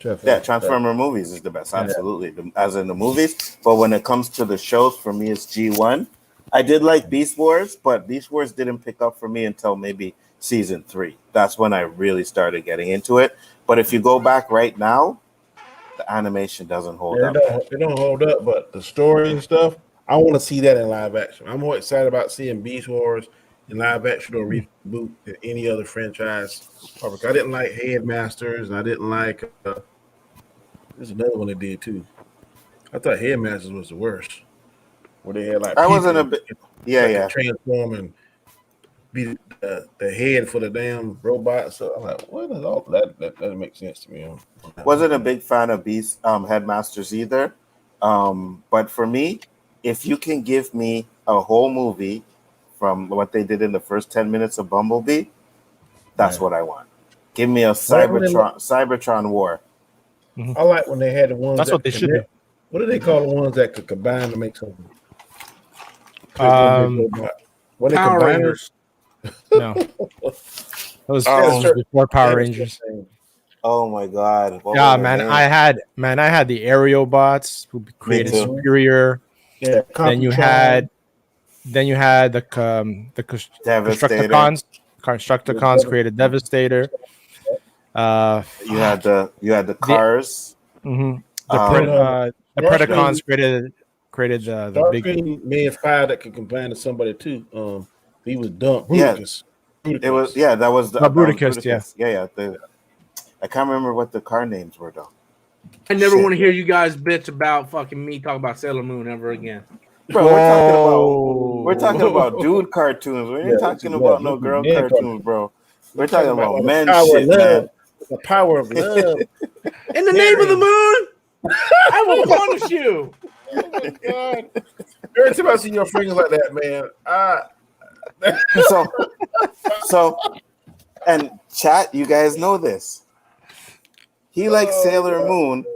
Transformer movies is the best, absolutely, as in the movies. But when it comes to the shows, for me, it's G1. I did like Beast Wars, but Beast Wars didn't pick up for me until maybe season 3. That's when I really started getting into it. But if you go back right now, the animation doesn't hold up. It don't hold up, but the story and stuff, I want to see that in live action. I'm more excited about seeing Beast Wars in live action or reboot than any other franchise. I didn't like Headmasters, and I didn't like. There's another one they did too. I thought Headmasters was the worst. Where they had like I wasn't a bit. Yeah. Transform and be the head for the damn robot. So I'm like, what is all that? That doesn't make sense to me. Wasn't a big fan of Beast Headmasters either. But for me, if you can give me a whole movie from what they did in the first 10 minutes of Bumblebee, that's what I want. Give me a Cybertron war. I like when they had the ones. That's what they should do. What do they call the ones that could combine to make something? What they Power combine? Rangers. No, that was before Power Rangers. Oh my God! Yeah, man, I had the aerial bots who created Superior. Yeah, then you had the Constructicons created Devastator. You had the cars. The Predacons created the big. Made fire that could combine to somebody too. He was dumb. Bruticus. It was that was the Bruticus. Yeah. I can't remember what the car names were though. I never want to hear you guys bitch about fucking me talking about Sailor Moon ever again. Bro, we're talking about dude cartoons. We ain't talking about no girl cartoons, bro. We're talking about men shit, man. The power of love. In the name of the moon, I will punish you. Oh my God! Every time I see your fingers like that, man, So, and chat, you guys know this. He likes Sailor Moon,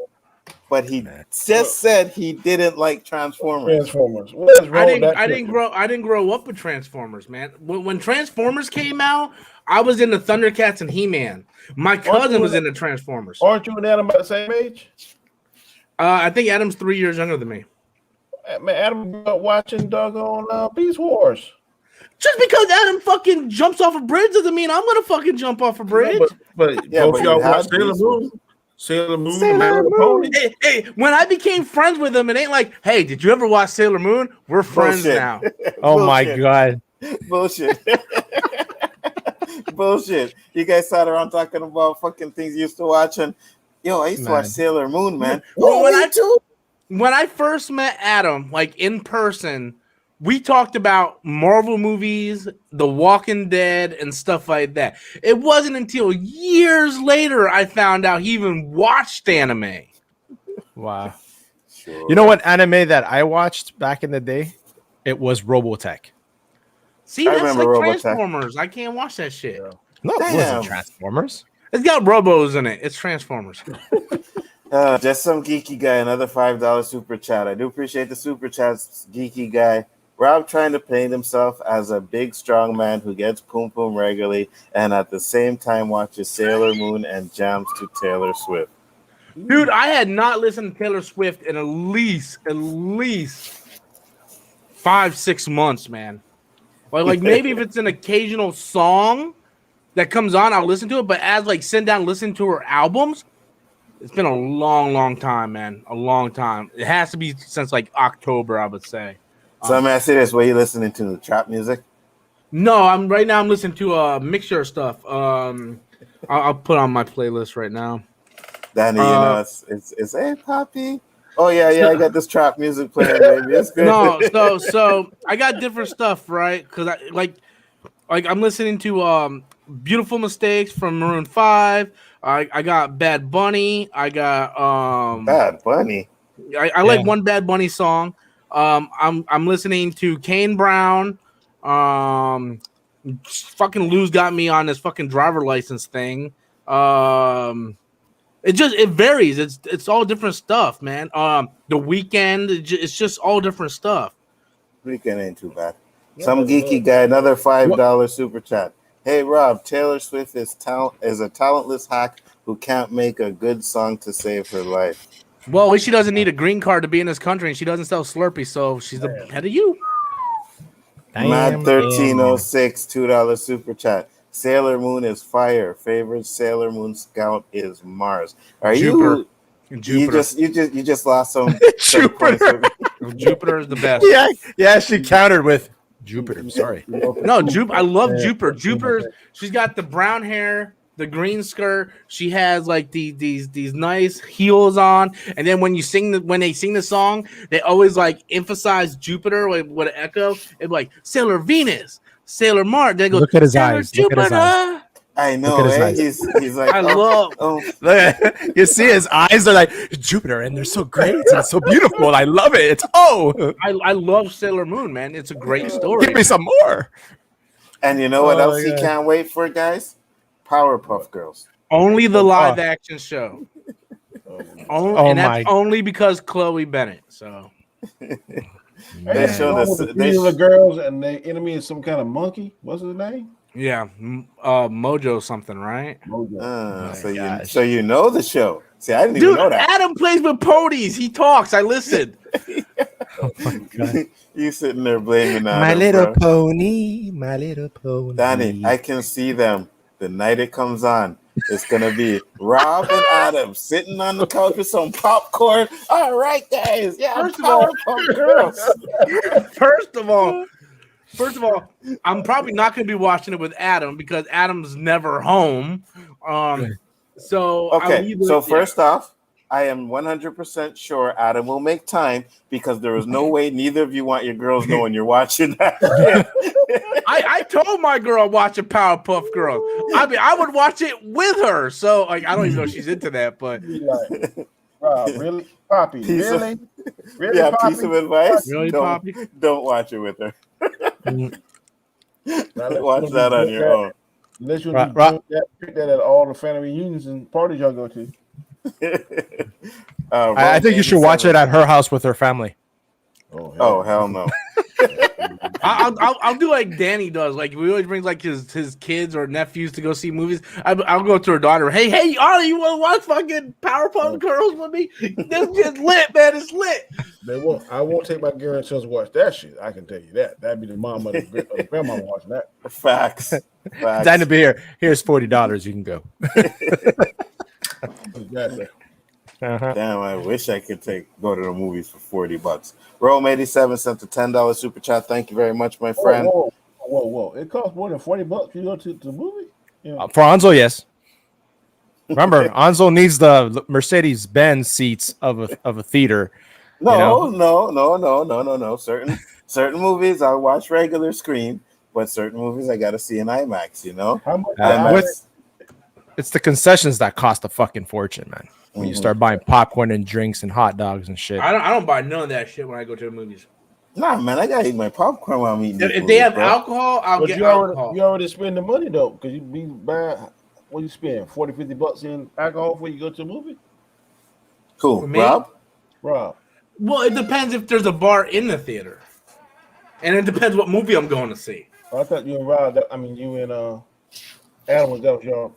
but he just said he didn't like Transformers. I didn't grow up with Transformers, man. When Transformers came out, I was into Thundercats and He-Man. My cousin was into Transformers. Aren't you and Adam about the same age? I think Adam's 3 years younger than me. Man, Adam grew up watching doggone Beast Wars. Just because Adam fucking jumps off a bridge doesn't mean I'm gonna fucking jump off a bridge. But y'all watch Sailor Moon. Hey, when I became friends with him, it ain't like, hey, did you ever watch Sailor Moon? We're friends now. Oh my God. Bullshit. Bullshit. You guys sat around talking about fucking things you used to watch, and I used to watch Sailor Moon, man. When I first met Adam, like in person, we talked about Marvel movies, The Walking Dead, and stuff like that. It wasn't until years later I found out he even watched anime. Wow. Sure. You know what anime that I watched back in the day? It was Robotech. See, that's like Robotech. Transformers. I can't watch that shit. No, it wasn't Transformers. It's got Robos in it. It's Transformers. Just some geeky guy, another $5 super chat. I do appreciate the super chats, geeky guy. Rob trying to paint himself as a big, strong man who gets poom poom regularly and at the same time watches Sailor Moon and jams to Taylor Swift. Dude, I had not listened to Taylor Swift in at least 5-6 months, man. Like maybe if it's an occasional song that comes on, I'll listen to it. But as like sit down and listen to her albums, it's been a long time, man. A long time. It has to be since like October, I would say. So let me ask you this: what are you listening to? The trap music? No, I'm listening to a mixture of stuff. I'll put on my playlist right now. Danny, it's hey Poppy. Oh yeah, I got this trap music playing, baby. It's good. No, so I got different stuff, right? Because I like I'm listening to Beautiful Mistakes from Maroon 5. I got Bad Bunny. I got Bad Bunny. I like one Bad Bunny song. I'm listening to Kane Brown. Fucking Lou's got me on this fucking driver license thing. It varies. It's all different stuff, man. The Weeknd, it's just all different stuff. Weeknd ain't too bad. Some geeky guy, another $5 super chat. Hey Rob, Taylor Swift is a talentless hack who can't make a good song to save her life. Well, at least she doesn't need a green card to be in this country, and she doesn't sell Slurpee, so she's ahead of you. Mad1306, $2 super chat. Sailor Moon is fire. Favorite Sailor Moon scout is Mars. Are Jupiter. You just lost some Jupiter. Jupiter is the best. Yeah, she countered with Jupiter. I'm sorry. No, I love Jupiter. Jupiter. She's got the brown hair, the green skirt. She has like these nice heels on, and then when they sing the song, they always like emphasize Jupiter with an echo. It's like Sailor Venus, Sailor Mars. They go, look at his Sailor eyes. Jupiter. Look at his eyes. I know. Look at his Eh? eyes. He's like, I love. You see his eyes are like Jupiter, and they're so great and it's so beautiful. I love it. It's I love Sailor Moon, man. It's a great story. give me some more. And you know what Oh else my he God. can't wait for, guys? Powerpuff Girls. Only the live action show. Oh And that's my- only because Chloe Bennett. So They showed us. The three little girls, and the enemy is some kind of monkey. What's his name? yeah, Mojo something, right? Mojo. So you know the show. See, I didn't even Dude, know that. Adam plays with ponies. He talks. I listened. Oh my God. You sitting there blaming Adam, My little bro. pony, my little pony. Danny, I can see them the night it comes on. It's gonna be Rob and Adam sitting on the couch with some popcorn. All right, guys. Yeah, First of all- Powerpuff Girls. First of all, I'm probably not going to be watching it with Adam because Adam's never home. So Okay, so first off, I am 100% sure Adam will make time because there is no way neither of you want your girls knowing you're watching that. I told my girl watching Powerpuff Girls. I mean, I would watch it with her. So like, I don't even know if she's into that, but Be like, wow, really, Poppy? Piece of- Really? Really, Yeah, Poppy? piece of advice. Really, Poppy? Don't watch it with her. Now, let's Watch not that be on doing your that. own. Unless you Right, pick that at all the family reunions and parties y'all go to. I think you should watch it at her house with her family. Oh hell no! I'll do like Danny does. Like we always bring like his kids or nephews to go see movies. I'll go to her daughter. Hey, Anna, you want to watch fucking Powerpuff Girls with me? This shit's lit, man. It's lit. They won't. I won't take my grandsons to watch that shit. I can tell you that. That'd be the mom or the grandma watching that. Facts. Danny, be here. Here's $40. You can go. Exactly. Uh-huh. Damn, I wish I could go to the movies for $40. Rome87 sent a $10 super chat. Thank you very much, my friend. Whoa! It costs more than $40 to go to the movie. Yeah. For Anzo, yes. Remember, Anzo needs the Mercedes-Benz seats of a theater. No. Certain movies I watch regular screen, but certain movies I gotta see in IMAX. You know, How much? IMAX. It's the concessions that cost a fucking fortune, man. When you start buying popcorn and drinks and hot dogs and shit. I don't buy none of that shit when I go to the movies. Nah, man, I gotta eat my popcorn while I'm eating. If they have alcohol, I'll get alcohol. You already spend the money though, because you be buying. What you spend? $40-$50 in alcohol before you go to a movie. Cool, For me? Rob. Well, it depends if there's a bar in the theater, and it depends what movie I'm going to see. I thought you and Rob. You and Adam, that was your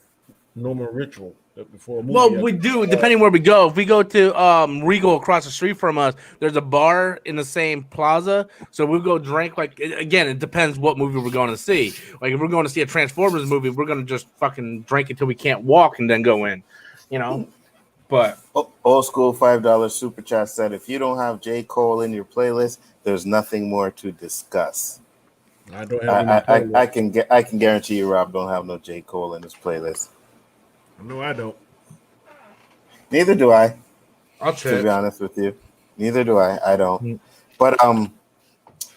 normal ritual before a movie. Well, we do depending where we go. If we go to Regal across the street from us, there's a bar in the same plaza, so we'll go drink. Like again, it depends what movie we're going to see. Like if we're going to see a Transformers movie, we're going to just fucking drink until we can't walk and then go in. You know, but Old school $5 super chat said, if you don't have J. Cole in your playlist, there's nothing more to discuss. I don't have. I can guarantee you, Rob don't have no J. Cole in his playlist. No, I don't. Neither do I. I'll To be check. honest with you, neither do I. I don't. But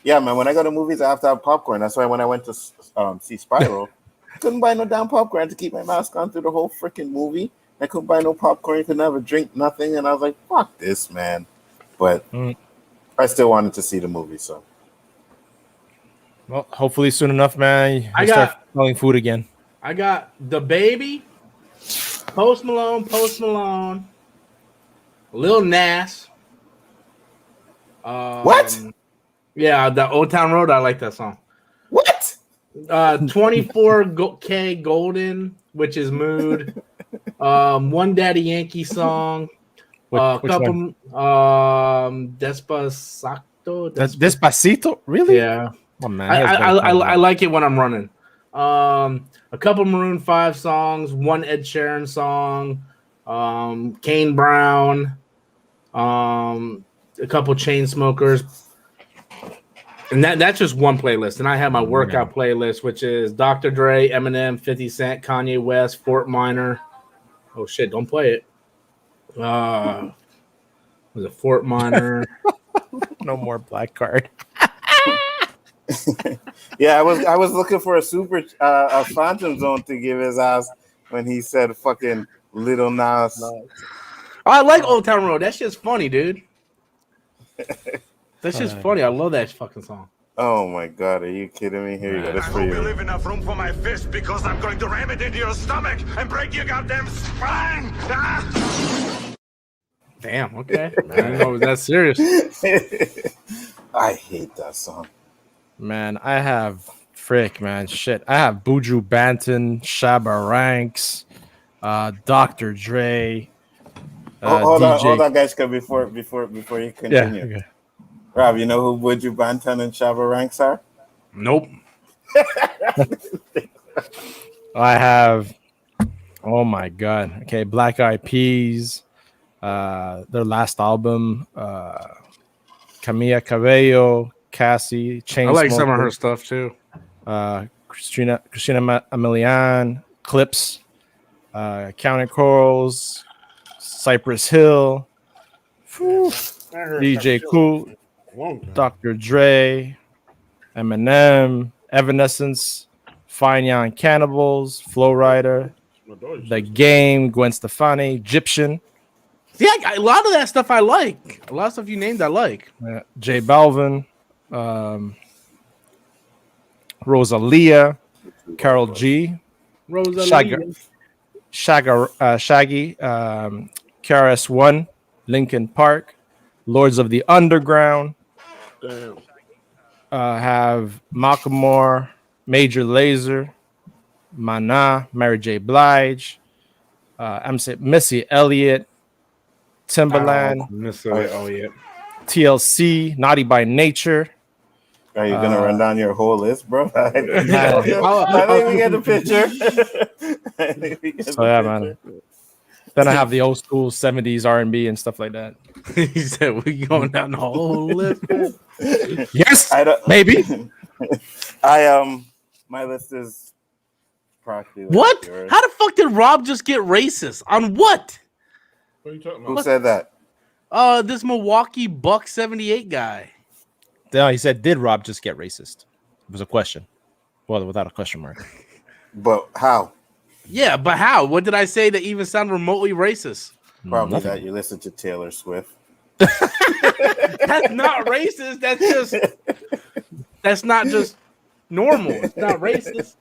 yeah, man. When I go to movies, I have to have popcorn. That's why when I went to see Spiral, I couldn't buy no damn popcorn. I had to keep my mask on through the whole freaking movie. I couldn't buy no popcorn. You could never drink nothing, and I was like, "Fuck this, man!" But I still wanted to see the movie, so. Well, hopefully soon enough, man. I You got- start selling food again. I got The Baby, Post Malone, Lil Nas. What? Yeah, the Old Town Road. I like that song. What? 24K Golden, which is Mood. One Daddy Yankee song. Which Couple. one? Despacito. That's Despacito? Really? Yeah. Oh, man. I like it when I'm running. A couple Maroon 5 songs, one Ed Sheeran song, Kane Brown, a couple Chainsmokers. And that's just one playlist. And I have my workout playlist, which is Dr. Dre, Eminem, 50 Cent, Kanye West, Fort Minor. Oh shit, don't play it. Was it Fort Minor? No more black card. Yeah, I was looking for a Phantom Zone to give his ass when he said fucking Little Nas. Oh, I like Old Town Road. That shit's funny, dude. That shit's funny. I love that fucking song. Oh my god, are you kidding me? Here you go. That's I for hope you you. leave enough room for my fist because I'm going to ram it into your stomach and break your goddamn spine. Ah! Damn. Okay. I didn't know it was that serious. I hate that song. Man, I have shit. I have Buju Banton, Shabba Ranks, Dr. Dre. Hold DJ. on, guys. Before you continue, Yeah. Okay. Rob, you know who Buju Banton and Shabba Ranks are? Nope. I have. Oh my god. Okay, Black Eyed Peas. Their last album. Camila Cabello, Cassie, I like some of Chainsmokers, her stuff too. Christina Milian, Clips, Counting Corals, Cypress Hill, DJ Cool, Dr. Dre, Eminem, Evanescence, Fine Young Cannibals, Flow Rider, The Game, Gwen Stefani, Egyptian, Yeah, a lot of that stuff I like. A lot of stuff you named I like. J Balvin, Rosalia, Carol G, Rosalie. Shaggy, KRS-One, Linkin Park, Lords of the Underground. Damn. Have Macklemore, Major Lazer, Mana, Mary J. Blige, Missy Elliott, Timbaland, Oh yeah. TLC, Naughty by Nature. Are you gonna run down your whole list, bro? I think we get the picture. So yeah, man. Then I have the old school 70s R&B and stuff like that. He said we going down the whole list. Yes, maybe. My list is practically What? like yours. How the fuck did Rob just get racist? On what? What are you talking Who about? said that? This Milwaukee Buck 78 guy. No, he said, did Rob just get racist? It was a question. Well, without a question mark. But how? Yeah, but how? What did I say that even sound remotely racist? Probably Nothing. that you listen to Taylor Swift. That's not racist. That's not just normal. It's not racist.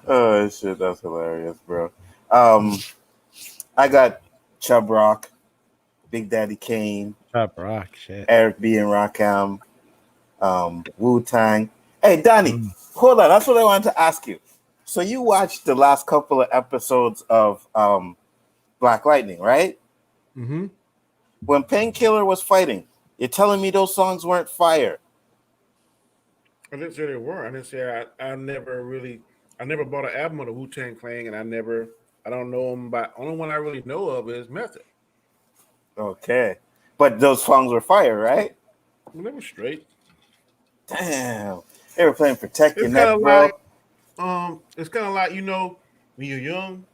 Oh shit, that's hilarious, bro. I got Chubb Rock, Big Daddy Kane, Rock, shit. Eric B. and Rakim, Wu Tang. Hey, Donnie, hold on. That's what I wanted to ask you. So you watched the last couple of episodes of Black Lightning, right? Mm-hmm. When Painkiller was fighting, you're telling me those songs weren't fire? I didn't say they were. I didn't say I never bought an album of the Wu-Tang Clan, and I don't know them by. Only one I really know of is Method. Okay, but those songs were fire, right? Well, they were straight. Damn, they were playing Protect Your It's Neck, kind of bro. like, it's kind of like, when you're young.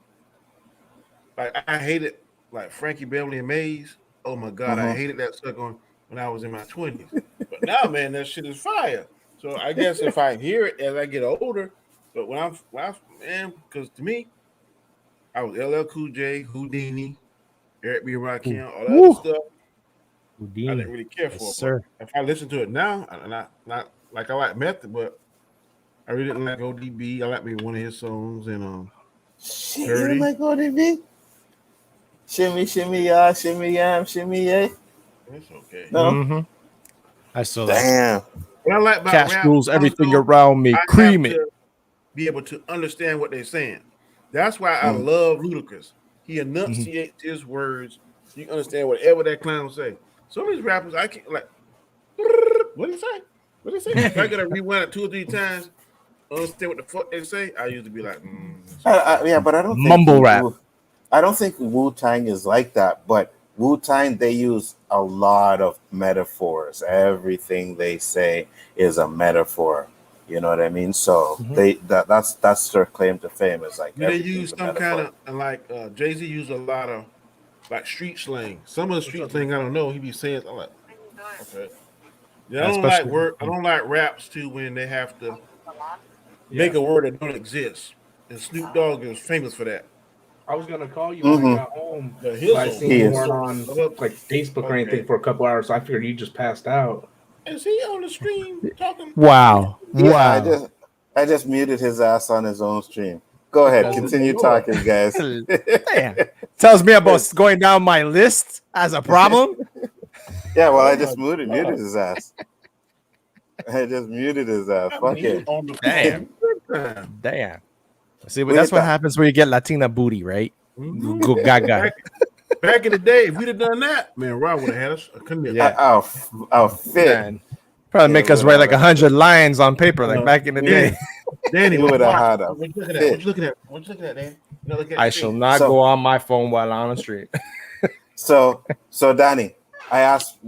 Like I hated like Frankie Beverly and Maze. Oh my god, I hated that stuff when I was in my 20s. But now, man, that shit is fire. So I guess if I hear it as I get older, but when I'm because to me, I was LL Cool J, Houdini, Eric B. Rakim, all that other stuff. Houdini. I didn't really care for Yes, it. sir. If I listen to it now, and I not like I like Method, but I really didn't like ODB. I like maybe one of his songs and Shit, Dirty. you like ODB? Shimmy, shimmy, ya, shimmy, yam, shimmy, yeah. It's okay. No, Mm-hmm. I saw that. damn. What I like about Cash rap, rules everything also, around me. I Cream have it. to be able to understand what they're saying. That's why I love Ludacris. He enunciates his words. You can understand whatever that clown say. Some of these rappers, I can't like. What did he say? What did he say? If I gotta rewind it 2 or 3 times, understand what the fuck they say, I used to be like, Yeah, but I don't think Mumble rap. I don't think Wu-Tang is like that. But Wu-Tang, they use a lot of metaphors. Everything they say is a metaphor. You know what I mean? So that's their claim to fame. Is like do they everything's use a some metaphor. kind of like Jay-Z used a lot of like street slang. Some of the street slang I don't know. He be saying, I'm like, okay. Yeah, I don't like word. I don't like raps too when they have to make a word that don't exist. And Snoop Dogg is famous for that. I was gonna call you when I got home, Yeah, but I seen you weren't on so- like Facebook or Okay. anything for a couple hours. So I figured you just passed out. Is he on the stream talking? Wow. Yeah, I just muted his ass on his own stream. Go ahead, continue talking, guys. Damn. Tells me about going down my list as a problem. Yeah, well, I just muted his ass. I just muted his ass. Fuck it. Damn. Damn. See, but that's what happens when you get Latina booty, right? Go gaga. Back in the day, if we'd have done that, man, Rob would have had us. Yeah. I'll fit. Man. Probably make us write like 100 lines on paper, like back in the day. Danny would have had a What you looking at? What you looking at, Dan? I shall not go on my phone while on the street. So Danny, I asked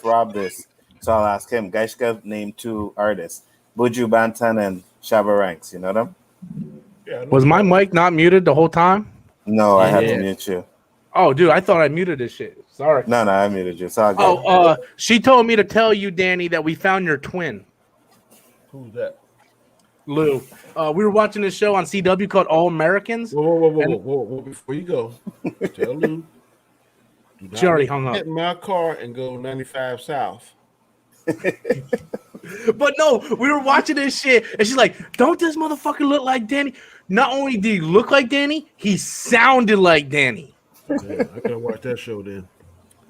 Rob this, so I'll ask him. Gaishka named 2 artists, Buju Banton and Shabba Ranks. You know them? Yeah, Was my mic not muted the whole time? No, I had to mute you. Oh, dude, I thought I muted this shit. Sorry. No, I muted you. It's all good. She told me to tell you, Danny, that we found your twin. Who's that? Lou. We were watching this show on CW called All Americans. Whoa. Before you go, tell Lou. She already hung up. Get in my car and go 95 south. But no, we were watching this shit, and she's like, "Don't this motherfucker look like Danny?" Not only did he look like Danny, he sounded like Danny. Yeah, I gotta watch that show then.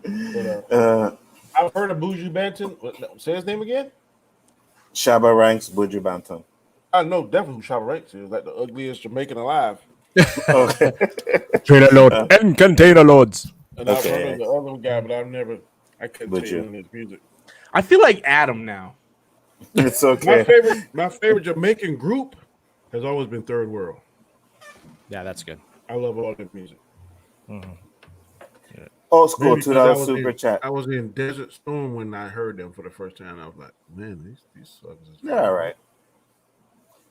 But, I've heard of Buju Banton. Say his name again. Shabba Ranks, Buju Banton. I know definitely who Shabba Ranks is, like the ugliest Jamaican alive. Okay. Trailer load and container loads. And I've heard of the other guy, but I couldn't tell you his music. I feel like Adam now. It's okay. My favorite Jamaican group has always been Third World. Yeah, that's good. I love all their music. Old school Maybe because $2 super chat. I was in Desert Storm when I heard them for the first time. I was like, man, these suckers. Yeah, all right.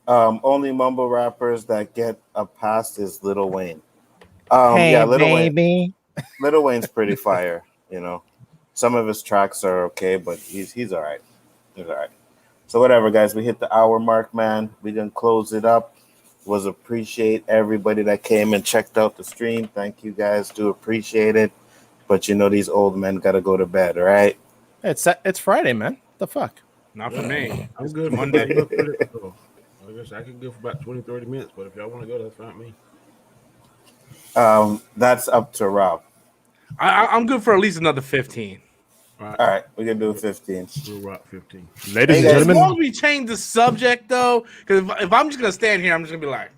Only mumble rappers that get a pass is Lil Wayne. Wayne. Lil Wayne's pretty fire. You know, some of his tracks are okay, but he's all right. He's all right. So whatever, guys, we hit the hour mark, man. We didn't close it up. Was appreciate everybody that came and checked out the stream. Thank you, guys. Do appreciate it. But you know these old men gotta go to bed, all right? It's Friday, man. What the fuck? Not for me. I'm good Monday. I guess I can go for about 20, 30 minutes, but if y'all want to go, that's fine with me. That's up to Rob. I'm good for at least another 15. All right, we can do 15. We'll rock 15. Ladies and As gentlemen. long as we change the subject, though, because if I'm just gonna stand here, I'm just gonna be like,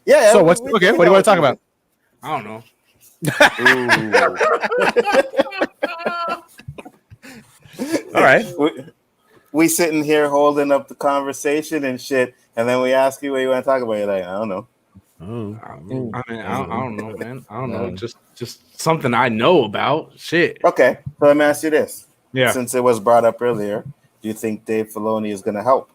Yeah. So what do you want to talk about? I don't know. All right. We sitting here holding up the conversation and shit, and then we ask you what you want to talk about. You're like, I don't know. I mean, I don't know, man. I don't know. Just something I know about. Shit. Okay, so let me ask you this. Yeah. Since it was brought up earlier, do you think Dave Filoni is going to help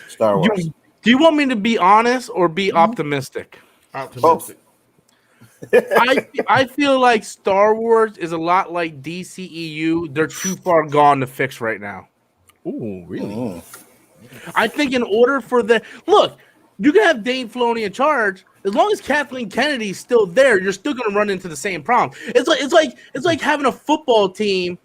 Star Wars? Do you want me to be honest or be optimistic? Optimistic. I feel like Star Wars is a lot like DCEU. They're too far gone to fix right now. Ooh, really? I think in order for look, you can have Dave Filoni in charge. As long as Kathleen Kennedy's still there, you're still going to run into the same problem. It's like having a football team,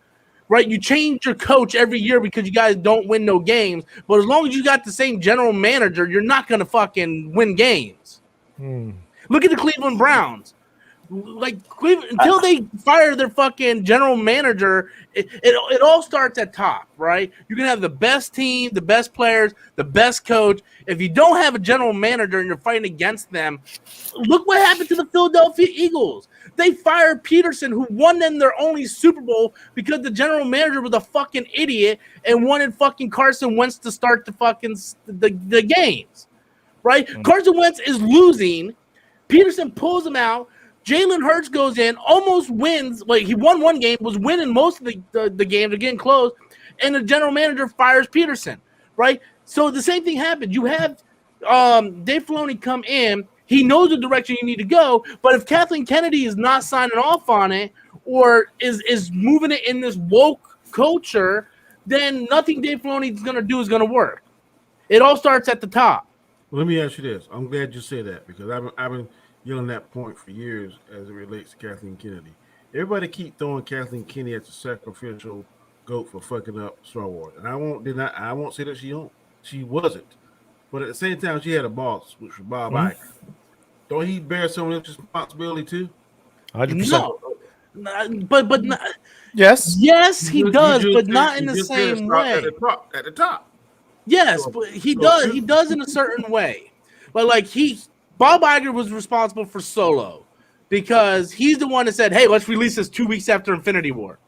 right? You change your coach every year because you guys don't win no games. But as long as you got the same general manager, you're not going to fucking win games. Look at the Cleveland Browns. Like Cleveland, until they fire their fucking general manager, it all starts at top, right? You can have the best team, the best players, the best coach. If you don't have a general manager and you're fighting against them, look what happened to the Philadelphia Eagles. They fired Peterson, who won them their only Super Bowl because the general manager was a fucking idiot and wanted fucking Carson Wentz to start the fucking the games, right? Carson Wentz is losing. Peterson pulls him out. Jalen Hurts goes in, almost wins. Like he won one game, was winning most of the games, are getting close, and the general manager fires Peterson, right? So the same thing happened. You have Dave Filoni come in. He knows the direction you need to go, but if Kathleen Kennedy is not signing off on it, or is moving it in this woke culture, then nothing Dave Filoni is going to do is going to work. It all starts at the top. Well, let me ask you this. I'm glad you said that because I've been yelling that point for years as it relates to Kathleen Kennedy. Everybody keep throwing Kathleen Kennedy as the sacrificial goat for fucking up Star Wars, and I won't say that she wasn't, but at the same time she had a boss, which was Bob Iger. Don't he bear some of this responsibility too? 100%. No, but not, Yes. yes, he does, You but just not said- in you the just said same start way. at the top. Yes, So- but he so does. you- He does in a certain way. But like Bob Iger was responsible for Solo because he's the one that said, "Hey, let's release this 2 weeks after Infinity War."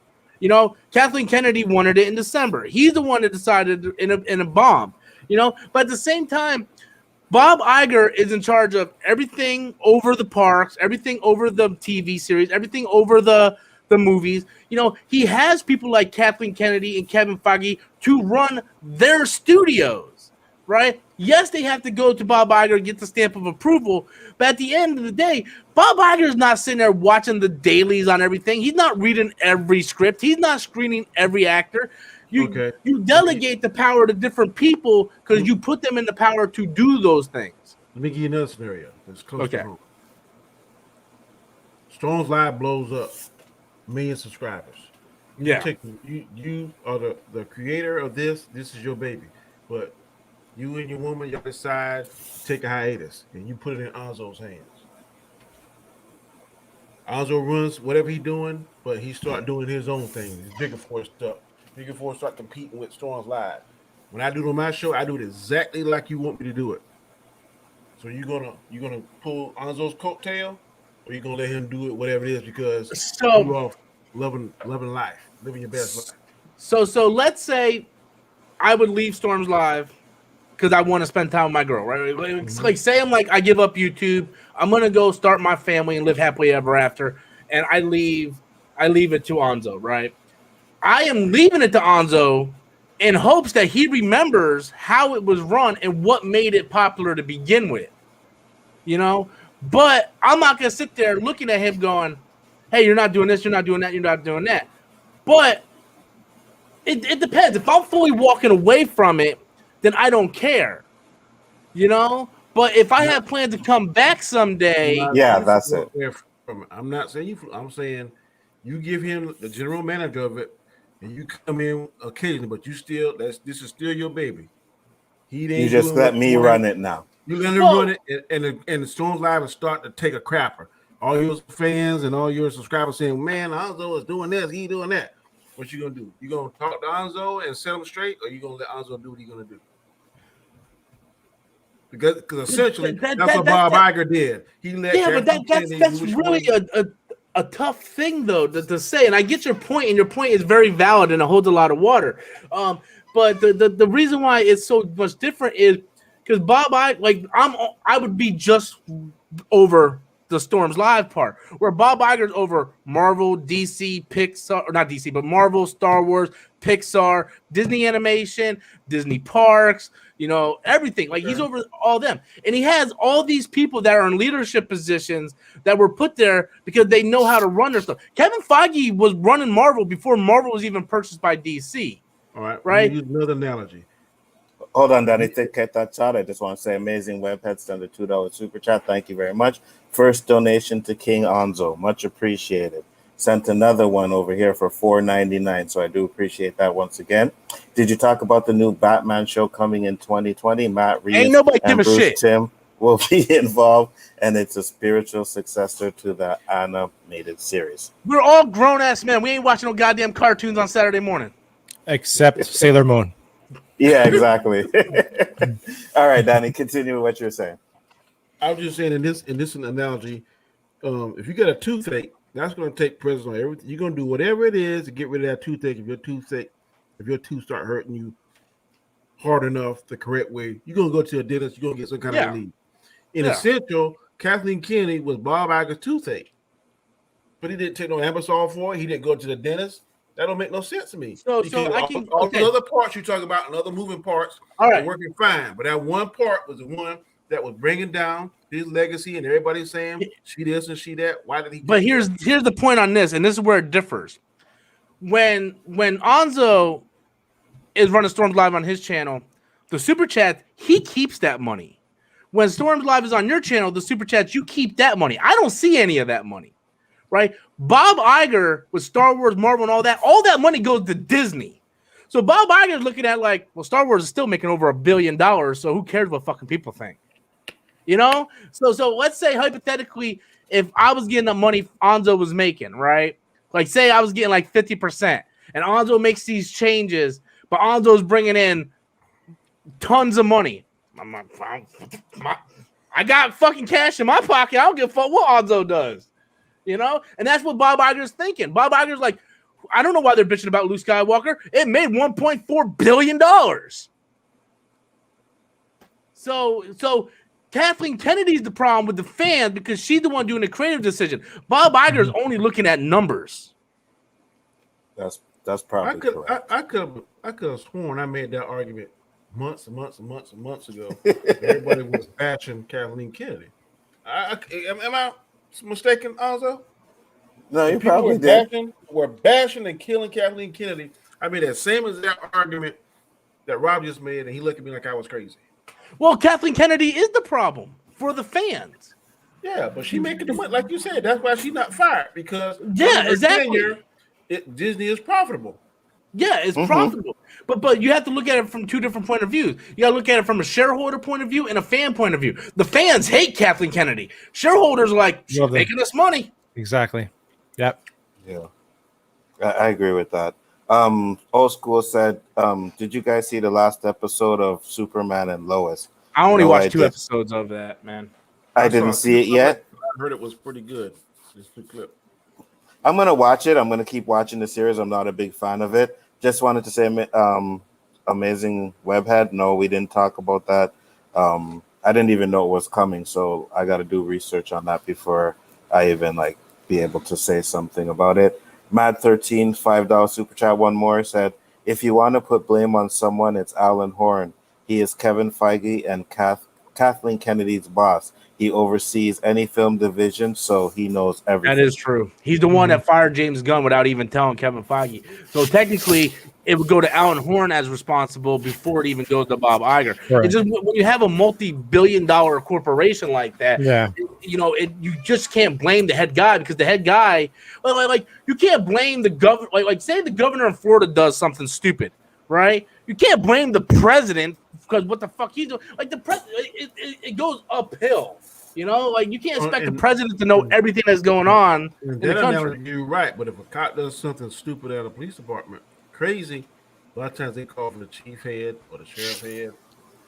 You know, Kathleen Kennedy wanted it in December. He's the one that decided in a bomb. You know, but at the same time, Bob Iger is in charge of everything over the parks, everything over the TV series, everything over the movies. You know, he has people like Kathleen Kennedy and Kevin Feige to run their studios, right? Yes, they have to go to Bob Iger and get the stamp of approval, but at the end of the day, Bob Iger is not sitting there watching the dailies on everything. He's not reading every script. He's not screening every actor. You delegate the power to different people because you put them in the power to do those things. Let me give you another scenario that's close Okay. to home. Storm's Live blows up, 1 million subscribers. Yeah. You are the creator of this. This is your baby, but you and your woman, y'all decide to take a hiatus, and you put it in Anzo's hands. Anzo runs whatever he's doing, but he start doing his own thing, his bigger force stuff. Bigger force start competing with Storm's Live. When I do it on my show, I do it exactly like you want me to do it. So you're gonna pull Anzo's coattail, or you gonna let him do it, whatever it is, because you are loving life, living your best life. So let's say I would leave Storms Live because I want to spend time with my girl, right? It's like say I give up YouTube, I'm gonna go start my family and live happily ever after, and I leave it to Anzo, right? I am leaving it to Anzo in hopes that he remembers how it was run and what made it popular to begin with, you know. But I'm not gonna sit there looking at him going, "Hey, you're not doing this, you're not doing that, you're not doing that." But it depends. If I'm fully walking away from it, then I don't care, you know. But if I have plans to come back someday, Yeah, that's it. I'm not saying you. I'm saying you give him the general manager of it, and you come in occasionally, but this is still your baby. You just let me run it now. You let him run it, and the Storm's Live will start to take a crapper. All your fans and all your subscribers saying, "Man, Anzo is doing this, he doing that." What you gonna do? You gonna talk to Anzo and set him straight, or you gonna let Anzo do what he's gonna do? Because essentially that's what Bob Iger did. He let that's really a tough thing though to say. And I get your point, and your point is very valid and it holds a lot of water. But the reason why it's so much different is because I would be just over the Storms Live part, where Bob Iger's over Marvel, DC, Pixar, or not DC, but Marvel, Star Wars, Pixar, Disney Animation, Disney Parks, you know, everything. Like he's over all them. And he has all these people that are in leadership positions that were put there because they know how to run their stuff. Kevin Feige was running Marvel before Marvel was even purchased by DC. All right. Right? Use another analogy. Hold on, Danny. Take that shot. I just want to say amazing webheads done the $2 super chat. Thank you very much. First donation to King Anzo. Much appreciated. Sent another one over here for $4.99. So I do appreciate that once again. Did you talk about the new Batman show coming in 2020? Matt Reeves Ain't nobody and give a Bruce shit. Timm will be involved, and it's a spiritual successor to the animated series. We're all grown ass men. We ain't watching no goddamn cartoons on Saturday morning. Except Sailor Moon. Yeah, exactly. All right, Danny, continue with what you're saying. I was just saying in this analogy, if you got a toothache, that's going to take precedence on everything. You're going to do whatever it is to get rid of that toothache. If your tooth start hurting you hard enough the correct way, you're going to go to a dentist. You're going to get some kind of relief. In essential, Kathleen Kennedy was Bob Iger's toothache, but he didn't take no Ambisol for it. He didn't go to the dentist. That don't make no sense to me. So all the other parts you talk about and other moving parts are working fine, but that one part was the one that was bringing down his legacy, and everybody's saying she this and she that. Why did he? But here's the point on this, and this is where it differs. When Anzo is running Storms Live on his channel, the super chat, he keeps that money. When Storms Live is on your channel, the super chats, you keep that money. I don't see any of that money, right? Bob Iger with Star Wars, Marvel, and all that money goes to Disney. So Bob Iger is looking at like, well, Star Wars is still making over $1 billion, so who cares what fucking people think? You know? So let's say hypothetically, if I was getting the money Anzo was making, right? Like, say I was getting like 50%, and Anzo makes these changes, but Anzo's bringing in tons of money. I got fucking cash in my pocket. I don't give a fuck what Anzo does. You know? And that's what Bob Iger's thinking. Bob Iger's like, I don't know why they're bitching about Luke Skywalker. It made $1.4 billion. So Kathleen Kennedy's the problem with the fans because she's the one doing the creative decision. Bob Iger's only looking at numbers. That's probably correct. I could have sworn I made that argument months ago. Everybody was bashing Kathleen Kennedy. Am I mistaken, Anzo? No, you probably did. We're bashing and killing Kathleen Kennedy. I mean, that same exact argument that Rob just made, and he looked at me like I was crazy. Well, Kathleen Kennedy is the problem for the fans. Yeah, but she making the money, like you said. That's why she's not fired because exactly. Disney is profitable. Yeah, it's profitable. But you have to look at it from two different point of views. You got to look at it from a shareholder point of view and a fan point of view. The fans hate Kathleen Kennedy. Shareholders are like, she's making us money. Exactly. Yep. Yeah, I agree with that. Old School said, did you guys see the last episode of Superman and Lois? I only watched 2 episodes of that, man. I didn't see it yet. I heard it was pretty good. Just a clip. I'm going to watch it. I'm going to keep watching the series. I'm not a big fan of it. Just wanted to say Amazing Webhead. No, we didn't talk about that. I didn't even know it was coming, so I got to do research on that before I even be able to say something about it. Mad13, $5 super chat, one more, said, if you want to put blame on someone, it's Alan Horn. He is Kevin Feige and Kathleen Kennedy's boss. He oversees any film division, so he knows everything. That is true. He's the one that fired James Gunn without even telling Kevin Feige. So technically, it would go to Alan Horn as responsible before it even goes to Bob Iger. Right. It's just when you have a multi-billion-dollar corporation like that, you just can't blame the head guy because the head guy, you can't blame the governor. Like say the governor of Florida does something stupid, right? You can't blame the president because what the fuck he's doing. Like the president, it goes uphill. You know, you can't expect the president to know everything that's going on in the country. You're right, but if a cop does something stupid at a police department, crazy, a lot of times they call for the chief head or the sheriff head,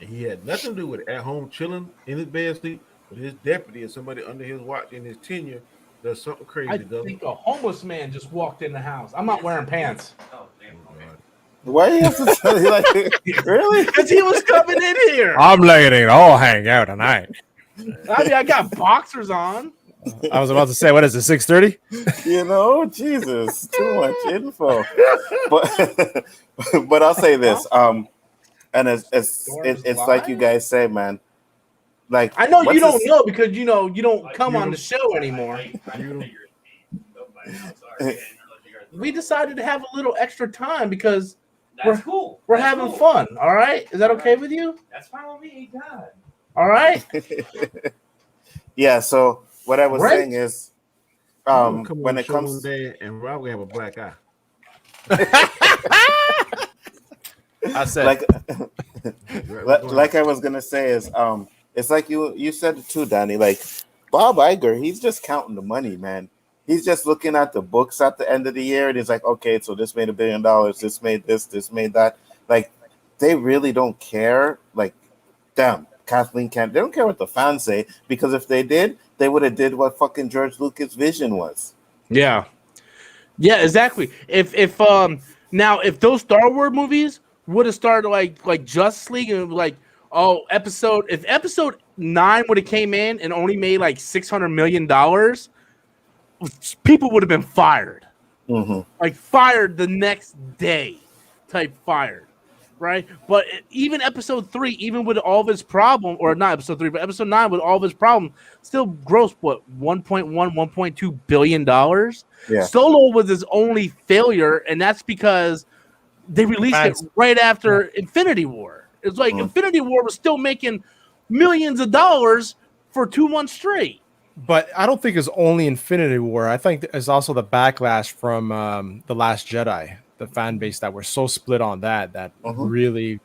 and he had nothing to do with it. At home chilling in his bed sleep with his deputy and somebody under his watch in his tenure does something crazy. I think a homeless man just walked in the house. I'm not wearing pants. Oh, damn. Why do you have to tell me really? Because he was coming in here. I'm letting it all hang out tonight. I mean, I got boxers on. I was about to say, what is it, 6:30? You know, Jesus, too much info. But I'll say this, and it's like you guys say, man. Like I know you don't know because you don't come on the show anymore. We decided to have a little extra time because we're having fun. All right, is that okay with you? That's fine with me. God. All right. Yeah. So what I was saying is, when it comes to and Rob will have a black eye. I said, like I was gonna say is, it's like you said it too, Danny. Like Bob Iger, he's just counting the money, man. He's just looking at the books at the end of the year, and he's like, okay, so this made $1 billion, this made this made that. Like they really don't care. Like, damn. Kathleen Kennedy. They don't care what the fans say because if they did, they would have did what fucking George Lucas' vision was. Yeah, exactly. If those Star Wars movies would have started like Justice League and if episode 9 would have came in and only made like $600 million, people would have been fired. Like fired the next day, type fired. right? But even episode 3, even with all of its problem, or not episode 3, but episode 9 with all of its problem, still grossed what 1.2 billion dollars. Yeah. Solo was his only failure, and that's because they released it right after Infinity War. It's like Infinity War was still making millions of dollars for 2 months straight. But I don't think it's only Infinity War. I think it's also the backlash from The Last Jedi, the fan base that were so split on that really,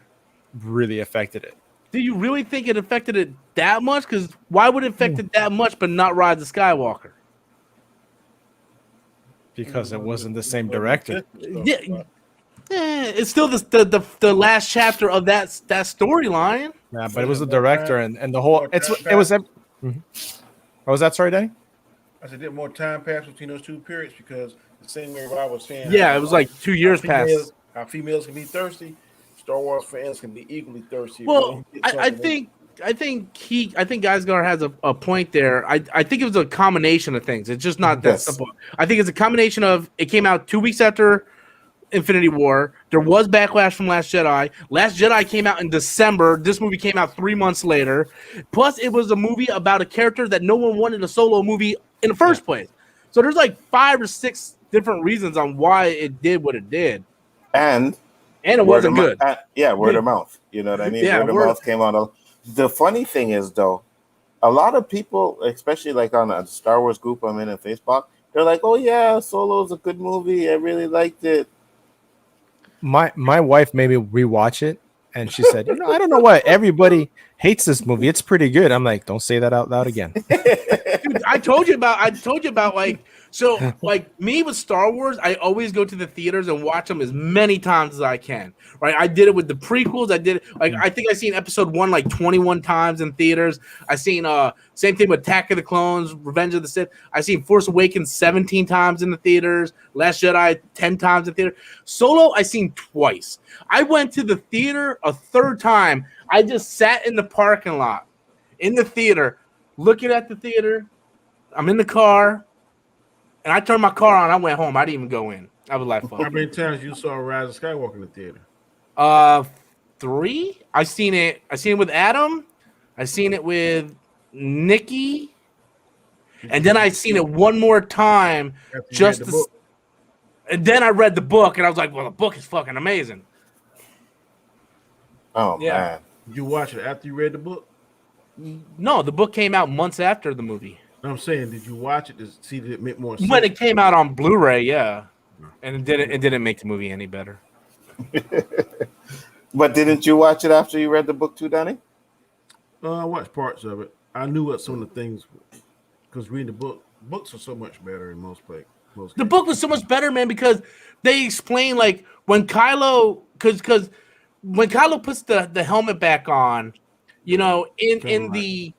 really affected it. Do you really think it affected it that much? Because why would it affect it that much but not Rise of Skywalker? Because it wasn't the same director. Yeah, it's still the last chapter of that storyline. Yeah, but it was the director and the whole. It was. What was that? Sorry, Danny? I said, did more time pass between those two periods because the same way Rob was saying. Yeah, it was like 2 years passed. How females can be thirsty, Star Wars fans can be equally thirsty. Well, I think Geisgar has a point there. I think it was a combination of things. It's just not that simple. I think it's a combination of it came out 2 weeks after Infinity War. There was backlash from Last Jedi. Last Jedi came out in December. This movie came out 3 months later. Plus, it was a movie about a character that no one wanted a Solo movie in the first place. So there's like 5 or 6 different reasons on why it did what it did. And it wasn't good. Word of mouth. You know what I mean? Yeah, word of mouth came out. The funny thing is, though, a lot of people, especially like on a Star Wars group I'm in Facebook, they're like, "Oh yeah, Solo's a good movie. I really liked it." My wife made me rewatch it, and she said, I don't know why everybody hates this movie. It's pretty good. I'm like, don't say that out loud again. Dude, I told you about like me with Star Wars, I always go to the theaters and watch them as many times as I can. Right? I did it with the prequels. I did I think I seen episode 1 like 21 times in theaters. I seen same thing with Attack of the Clones, Revenge of the Sith. I seen Force Awakens 17 times in the theaters, Last Jedi 10 times in theater. Solo I seen twice. I went to the theater a third time. I just sat in the parking lot in the theater, looking at the theater. I'm in the car, and I turned my car on. I went home. I didn't even go in. I was like, fuck. How many times you saw Rise of Skywalker in the theater? 3. I seen it with Adam. I seen it with Nikki, and then I seen it one more time and then I read the book, and I was like, well, the book is fucking amazing. Oh man. Did you watch it after you read the book? No, the book came out months after the movie. I'm saying, did you watch it to see that it make more sense? When it came out on Blu-ray, yeah, and it didn't make the movie any better. But didn't you watch it after you read the book too, Danny? I watched parts of it. I knew what some of the things, because reading the books are so much better in most cases. The book was so much better, man, because they explain like when Kylo, because when Kylo puts the helmet back on, you know, in the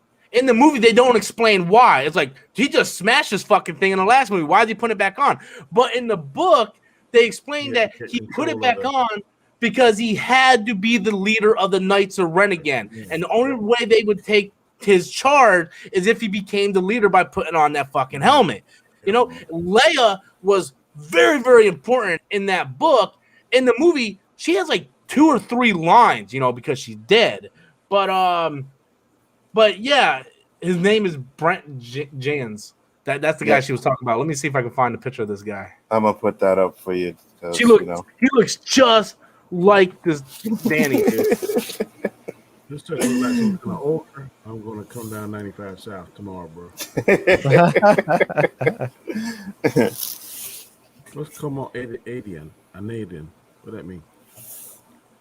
movie, they don't explain why. It's like, he just smashed this fucking thing in the last movie. Why did he put it back on? But in the book, they explain that he put it back on because he had to be the leader of the Knights of Ren again. And the only way they would take his charge is if he became the leader by putting on that fucking helmet. You know, Leia was very, very important in that book. In the movie, she has like 2 or 3 lines, you know, because she's dead. But yeah, his name is Brent Jans. That's the guy she was talking about. Let me see if I can find a picture of this guy. I'm gonna put that up for you. He looks just like this Danny dude. This took me like something kind of older. I'm gonna come down 95 South tomorrow, bro. Let's come on, Canadian. What that mean?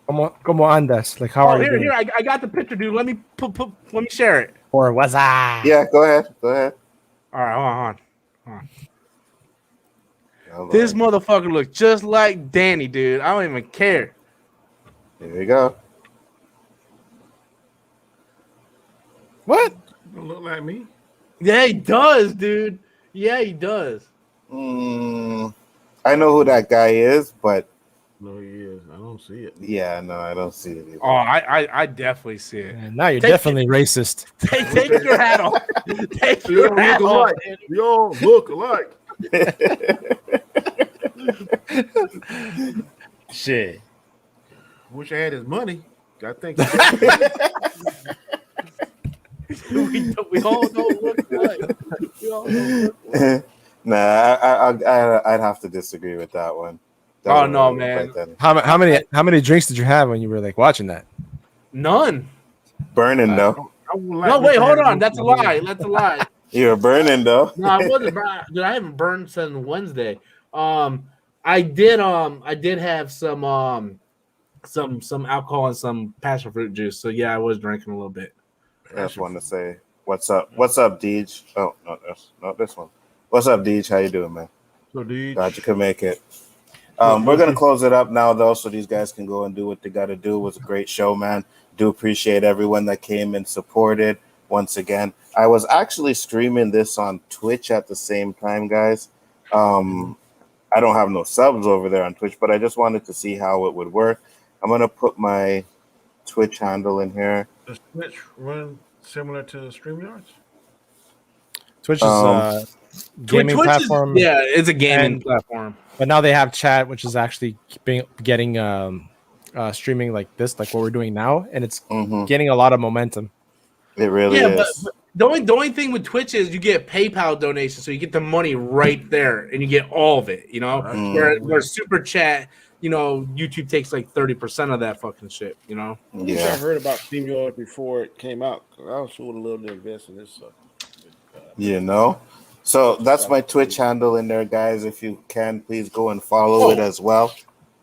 Como andas? Like, how are you doing? Here, I got the picture, dude. Let me let me share it. Or what's that? Yeah, go ahead. All right, hold on. This motherfucker looks just like Danny, dude. I don't even care. Here we go. What? Don't look like me. Yeah, he does, dude. Yeah, he does. I know who that guy is, but no, he is. I don't see it. Yeah, no, I don't see it either. Oh, I definitely see it. And now you're definitely racist. Take your hat off. Take your hat off. We all look alike. Shit. wish I had his money. I think we all don't look like. We all don't look like. Nah, I'd have to disagree with that one. Oh, no, Really man. look like How many drinks did you have when you were like watching that? None. burning though. No, wait, hold on. That's a lie. That's a lie. You were burning though. No, I wasn't. Dude, I haven't burned since Wednesday. I did have some alcohol and some passion fruit juice. So yeah, I was drinking a little bit. I just want to say what's up. What's up, Deej? Oh, not this one. What's up, Deej? How you doing, man? So, Deej. Glad you could make it. We're gonna close it up now, though, so these guys can go and do what they got to do. It was a great show, man. Do appreciate everyone that came and supported. Once again, I was actually streaming this on Twitch at the same time, guys. I don't have no subs over there on Twitch, but I just wanted to see how it would work. I'm gonna put my Twitch handle in here. Does Twitch run similar to StreamYards? Twitch is gaming Twitch platform. It's a gaming And- platform. But now they have chat, which is actually getting streaming like this, like what we're doing now, and it's getting a lot of momentum. It really is. But the only thing with Twitch is you get PayPal donations, so you get the money right there, and you get all of it. You know, where Super Chat, you know, YouTube takes like 30% of that fucking shit. You know. I wish I heard about StreamYard before it came out. I also would have loved to invest in this. You know. So that's my Twitch handle in there, guys. If you can, please go and follow it as well.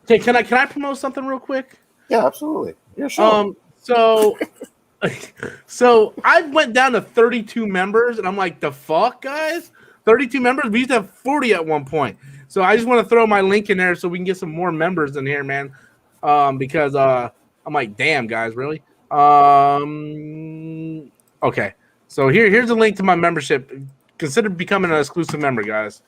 Okay, can I promote something real quick? Yeah, absolutely. Yeah, sure. So I went down to 32 members, and I'm like, the fuck, guys? 32 members? We used to have 40 at one point. So I just want to throw my link in there so we can get some more members in here, man. Because I'm like, damn, guys, really? Okay. So here's a link to my membership. Consider becoming an exclusive member, guys.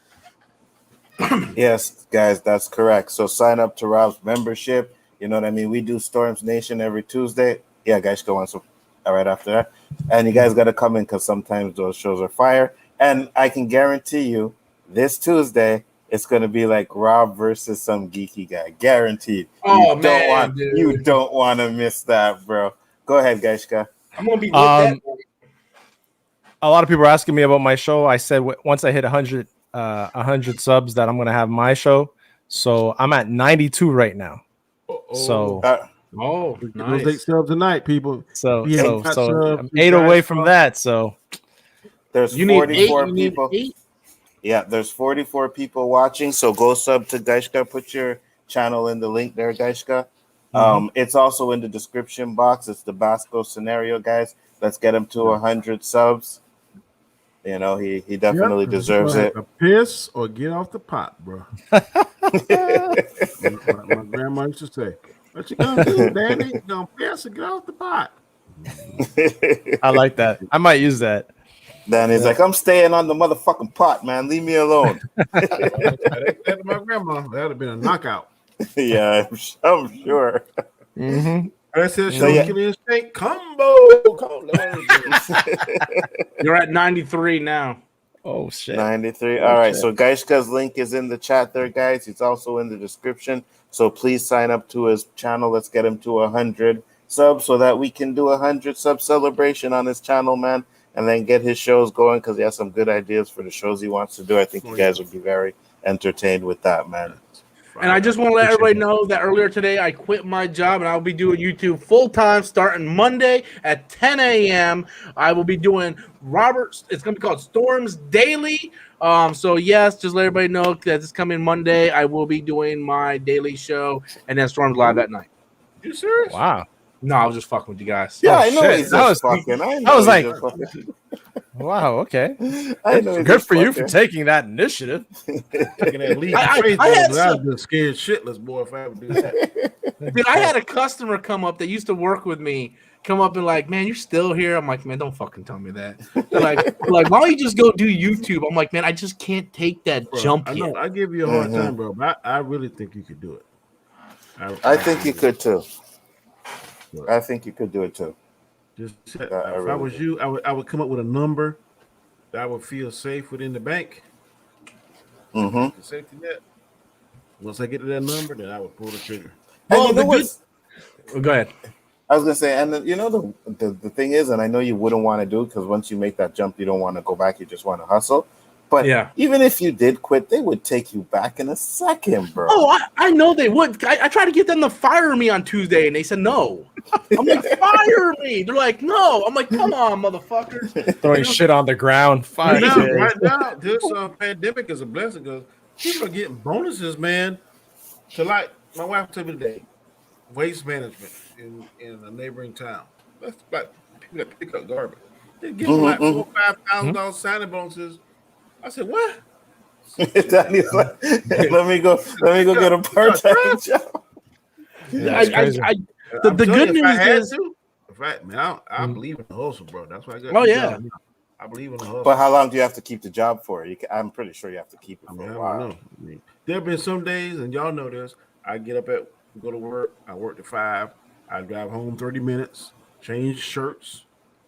Yes, guys, that's correct. So sign up to Rob's membership. You know what I mean? We do Storms Nation every Tuesday. Yeah, guys, go on. So right after that. And you guys got to come in because sometimes those shows are fire. And I can guarantee you this Tuesday, it's going to be like Rob versus some geeky guy. Guaranteed. Oh, You don't want to miss that, bro. Go ahead, Gaishka. I'm going to be with that. A lot of people are asking me about my show. I said once I hit 100 subs that I'm going to have my show. So I'm at 92 right now. So nice. Those 8 subs tonight, people. So So I'm 8 away from that. So there's 44 people. Yeah, there's 44 people watching. So go sub to Gaishka. Put your channel in the link there, Gaishka. It's also in the description box. It's the Basco scenario, guys. Let's get him to 100 subs. You know, he definitely deserves it. A piss or get off the pot, bro. my grandma used to say, "What you gonna do, Daddy? You gonna piss or get off the pot?" I like that. I might use that. Then he's like, "I'm staying on the motherfucking pot, man. Leave me alone." That my grandma, that would have been a knockout. Yeah, I'm sure. I said, So, yeah. give me a steak combo. You're at 93 now. Oh shit. 93. All right. So Gaishka's link is in the chat there, guys. It's also in the description. So please sign up to his channel. Let's get him to 100 subs so that we can do 100 sub celebration on his channel, man, and then get his shows going because he has some good ideas for the shows he wants to do. I think you guys would be very entertained with that, man. And I just want to let everybody know that earlier today I quit my job and I'll be doing YouTube full time starting Monday at 10 a.m. I will be doing Robert's. It's going to be called Storms Daily. So yes, just let everybody know that this coming Monday I will be doing my daily show and then Storms Live at night. You serious? Wow. No, I was just fucking with you guys. Yeah, I know shit. he's That just was- fucking. I I was like, fucking. wow. Okay. I know he's Good just for you for fucking. taking that initiative. Taking that leap I- of faith, I had though, but I was just scared shitless, boy, if I would do that. Dude, I had a customer come up that used to work with me, come up and like, man, you're still here. I'm like, man, don't fucking tell me that. They're like, why don't you just go do YouTube? I'm like, man, I just can't take that Bro, jump I yet. know, I give you a hard time, bro, but I really think you could do it. I think you could too. I think you could do it too. Just I if I really was you, I would come up with a number that I would feel safe within the bank. The safety net. Once I get to that number, then I would pull the trigger. And Well, you know the what's Go ahead. I was gonna say, and the thing is, and I know you wouldn't want to do because once you make that jump, you don't want to go back. You just want to hustle. But Yeah. even if you did quit, they would take you back in a second, bro. Oh, I know they would. I tried to get them to fire me on Tuesday, and they said no. I'm like, fire me. They're like, no. I'm like, come on, motherfuckers. Throwing shit on the ground. Right Fire. now, right now, this pandemic is a blessing because people are getting bonuses, man. To like my wife told me today, waste management in a neighboring town. That's like people that pick up garbage. They're getting like $4,000-$5,000 signing bonuses. I said, what? Danny's like, let me go get a part-time job. The good news is, in fact, man, I believe in the hustle, bro. That's why I got. Oh yeah, I believe in the hustle. But how long do you have to keep the job for? I'm pretty sure you have to keep it for a while. I don't know. There have been some days, and y'all know this. I get up go to work. I work at 5. I drive home 30 minutes, change shirts,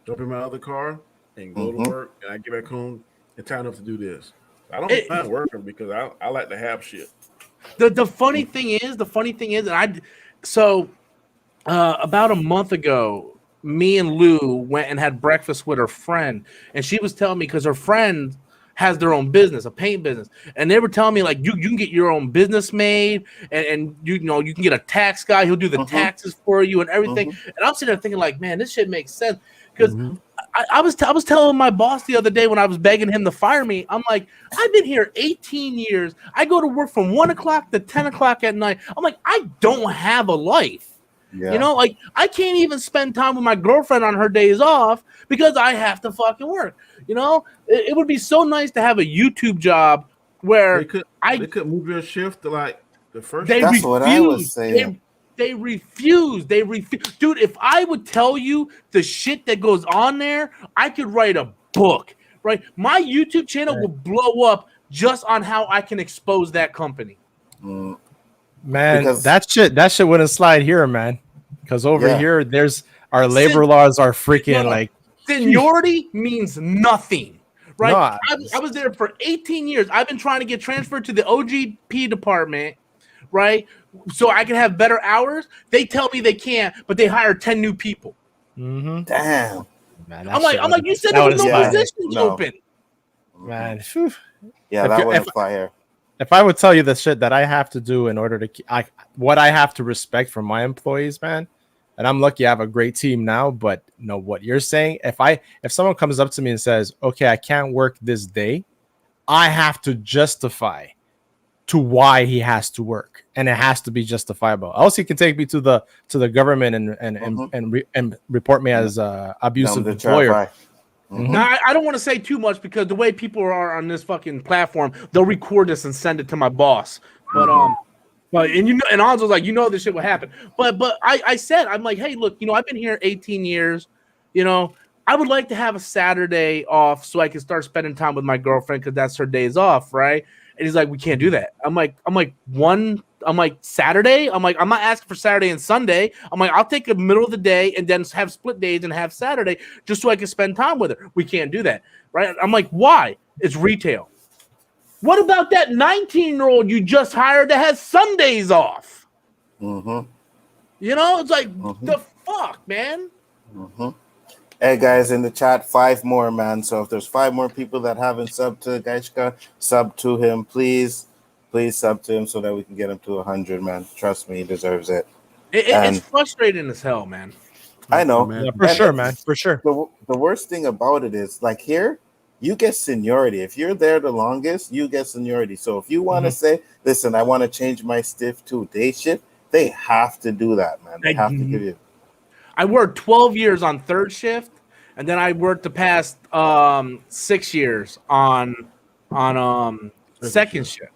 jump in my other car, and go to work. And I get back home in time enough to do this. I don't mind working because I like to have shit. The funny thing is, and about a month ago, me and Lou went and had breakfast with her friend, and she was telling me because her friend has their own business, a paint business, and they were telling me like you can get your own business made, and you can get a tax guy, he'll do the taxes for you and everything. And I'm sitting there thinking like, man, this shit makes sense because I was telling my boss the other day when I was begging him to fire me, I'm like, I've been here 18 years. I go to work from 1 o'clock to 10 o'clock at night. I'm like, I don't have a life. Yeah. You know, like I can't even spend time with my girlfriend on her days off because I have to fucking work. You know, it would be so nice to have a YouTube job where they could move your shift to like the first. That's what I was saying. They refuse. Dude, if I would tell you the shit that goes on there, I could write a book, right? My YouTube channel will blow up just on how I can expose that company. Man, that shit wouldn't slide here, man. Because over here, there's our labor laws are freaking like seniority means nothing, right? No, I was there for 18 years. I've been trying to get transferred to the OGP department, right? So I can have better hours. They tell me they can't, but they hire 10 new people. Damn. Man, I'm like, you said there was no positions open. Man, yeah, that was fire. If I would tell you the shit that I have to do in order to what I have to respect from my employees, man, and I'm lucky I have a great team now, but what you're saying, if someone comes up to me and says, okay, I can't work this day, I have to justify to why he has to work, and it has to be justifiable. Else he can take me to the government and report me as abusive employer. Now, I don't want to say too much because the way people are on this fucking platform, they'll record this and send it to my boss. But and Anzo's like, this shit will happen. But I said, I'm like, hey, look, I've been here 18 years. I would like to have a Saturday off so I can start spending time with my girlfriend because that's her days off, right? And he's like, we can't do that. I'm like, Saturday? I'm like, I'm not asking for Saturday and Sunday. I'm like, I'll take the middle of the day and then have split days and have Saturday just so I can spend time with her. We can't do that, right? I'm like, why? It's retail. What about that 19-year-old you just hired that has Sundays off? It's like, the fuck, man? Hey guys, in the chat, 5 more, man. So if there's 5 more people that haven't subbed to Gaishka, sub to him, please sub to him so that we can get him to 100, man. Trust me, he deserves it. It's frustrating as hell, man. I know, yeah, for sure, man, for sure. The worst thing about it is, like here, you get seniority. If you're there the longest, you get seniority. So if you want to say, listen, I want to change my stiff to day shift, they have to do that, man. They have to give you. I worked 12 years on third shift, and then I worked the past 6 years on second shift.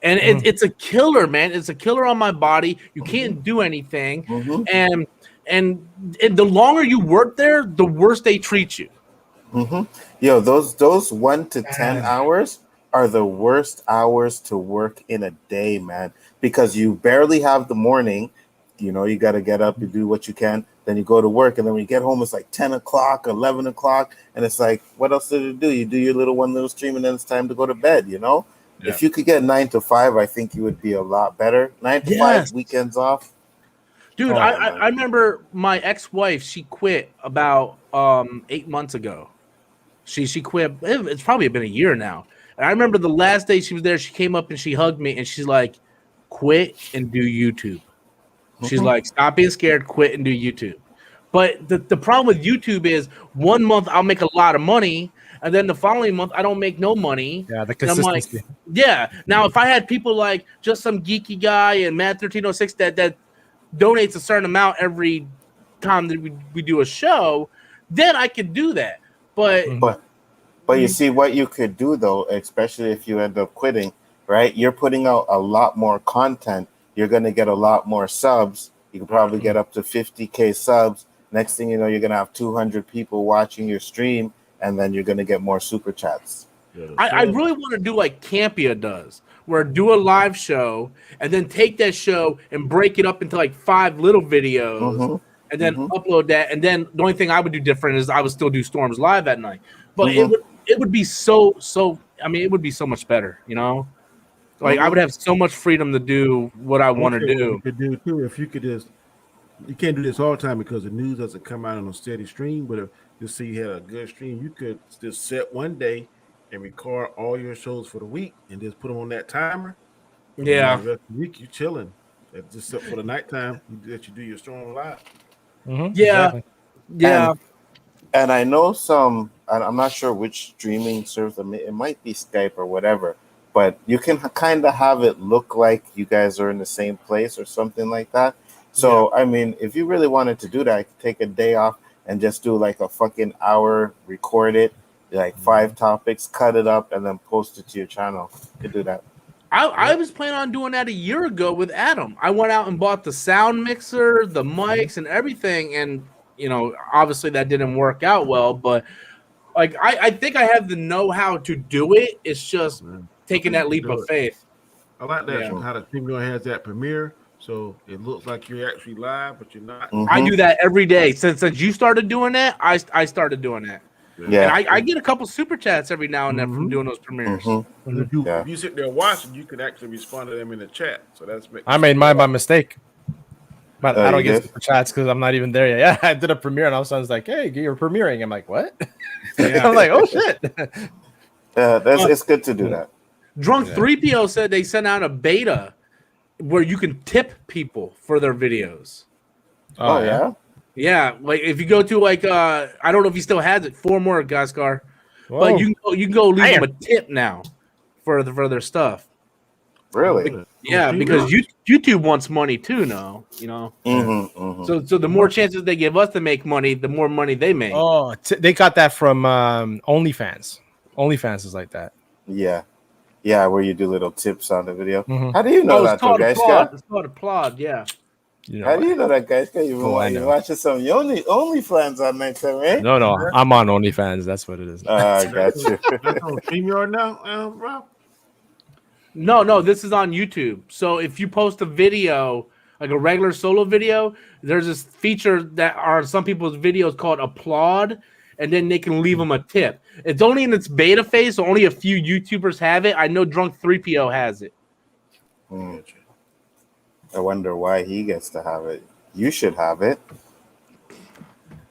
And it's a killer, man. It's a killer on my body. You can't do anything. And the longer you work there, the worse they treat you. Yo, those 1 to 10 hours are the worst hours to work in a day, man, because you barely have the morning. You got to get up, you do what you can, then you go to work, and then when you get home, it's like 10 o'clock, 11 o'clock, and it's like, what else did you do? You do your little stream, and then it's time to go to bed, Yeah. If you could get 9 to 5, I think you would be a lot better. 9 to 5, weekends off. Dude, Oh, I remember my ex-wife, she quit about 8 months ago. She quit. It's probably been a year now. And I remember the last day she was there, she came up and she hugged me and she's like, quit and do YouTube. She's like, stop being scared, quit and do YouTube. But the problem with YouTube is 1 month I'll make a lot of money, and then the following month I don't make no money. yeah, the And I'm like, consistency. yeah. Now if I had people like just some geeky guy and Matt 1306 that donates a certain amount every time that we do a show, then I could do that. But But you see what you could do though, especially if you end up quitting, right? You're putting out a lot more content. You're going to get a lot more subs. You can probably get up to 50K subs. Next thing you know, you're going to have 200 people watching your stream, and then you're going to get more super chats. I really want to do like Campia does, where do a live show and then take that show and break it up into like 5 little videos and then upload that. And then the only thing I would do different is I would still do Storms live at night. But it would be so I mean, it would be so much better, you know? Like I would have so much freedom to do what I want to do. You could do too if you could just. You can't do this all the time because the news doesn't come out on a steady stream. But if you see you had a good stream, you could just set one day and record all your shows for the week and just put them on that timer. Yeah. The rest of the week you chilling. Just except for the nighttime that you do your Storm live. Yeah. Exactly. Yeah. And I know some, and I'm not sure which streaming service, it might be Skype or whatever, but you can kind of have it look like you guys are in the same place or something like that. So, I mean, if you really wanted to do that, I could take a day off and just do like a fucking hour, record it, like 5 topics, cut it up, and then post it to your channel. You could do that. I was planning on doing that a year ago with Adam. I went out and bought the sound mixer, the mics, and everything. And, you know, obviously that didn't work out well. But, like, I think I have the know-how to do it. It's just taking that leap of faith. I like that. Yeah. How the stream has that premiere. So it looks like you're actually live, but you're not. I do that every day. Since you started doing that, I started doing that. Yeah. And I get a couple super chats every now and then from doing those premieres. If you sit there watching, you can actually respond to them in the chat. So that's. I made mine by mistake. But I don't you get did? super chats because I'm not even there yet. Yeah, I did a premiere and all of a sudden it's like, hey, you're premiering. I'm like, what? I'm like, oh shit. Yeah, it's good to do that. Drunk 3PO said they sent out a beta where you can tip people for their videos. Oh, yeah? Yeah, like if you go to like I don't know if he still has it. 4 more, Gascar. But you can go leave them a tip now for their stuff. Really? Yeah, because YouTube wants money too now, you know. So the more chances they give us to make money, the more money they make. Oh, they got that from OnlyFans. OnlyFans is like that. Yeah. Yeah, where you do little tips on the video. How do you know that, though, guys? It's called applaud, yeah. You know, How do you know that, guys? You've I been know. watching some OnlyFans on night time, right? No, I'm on OnlyFans. That's what it is. I got you. That's on StreamYard now, Rob? No, this is on YouTube. So if you post a video, like a regular solo video, there's this feature that are some people's videos called applaud, and then they can leave them a tip. It's only in its beta phase, so only a few YouTubers have it. I know Drunk 3PO has it. I wonder why he gets to have it. You should have it.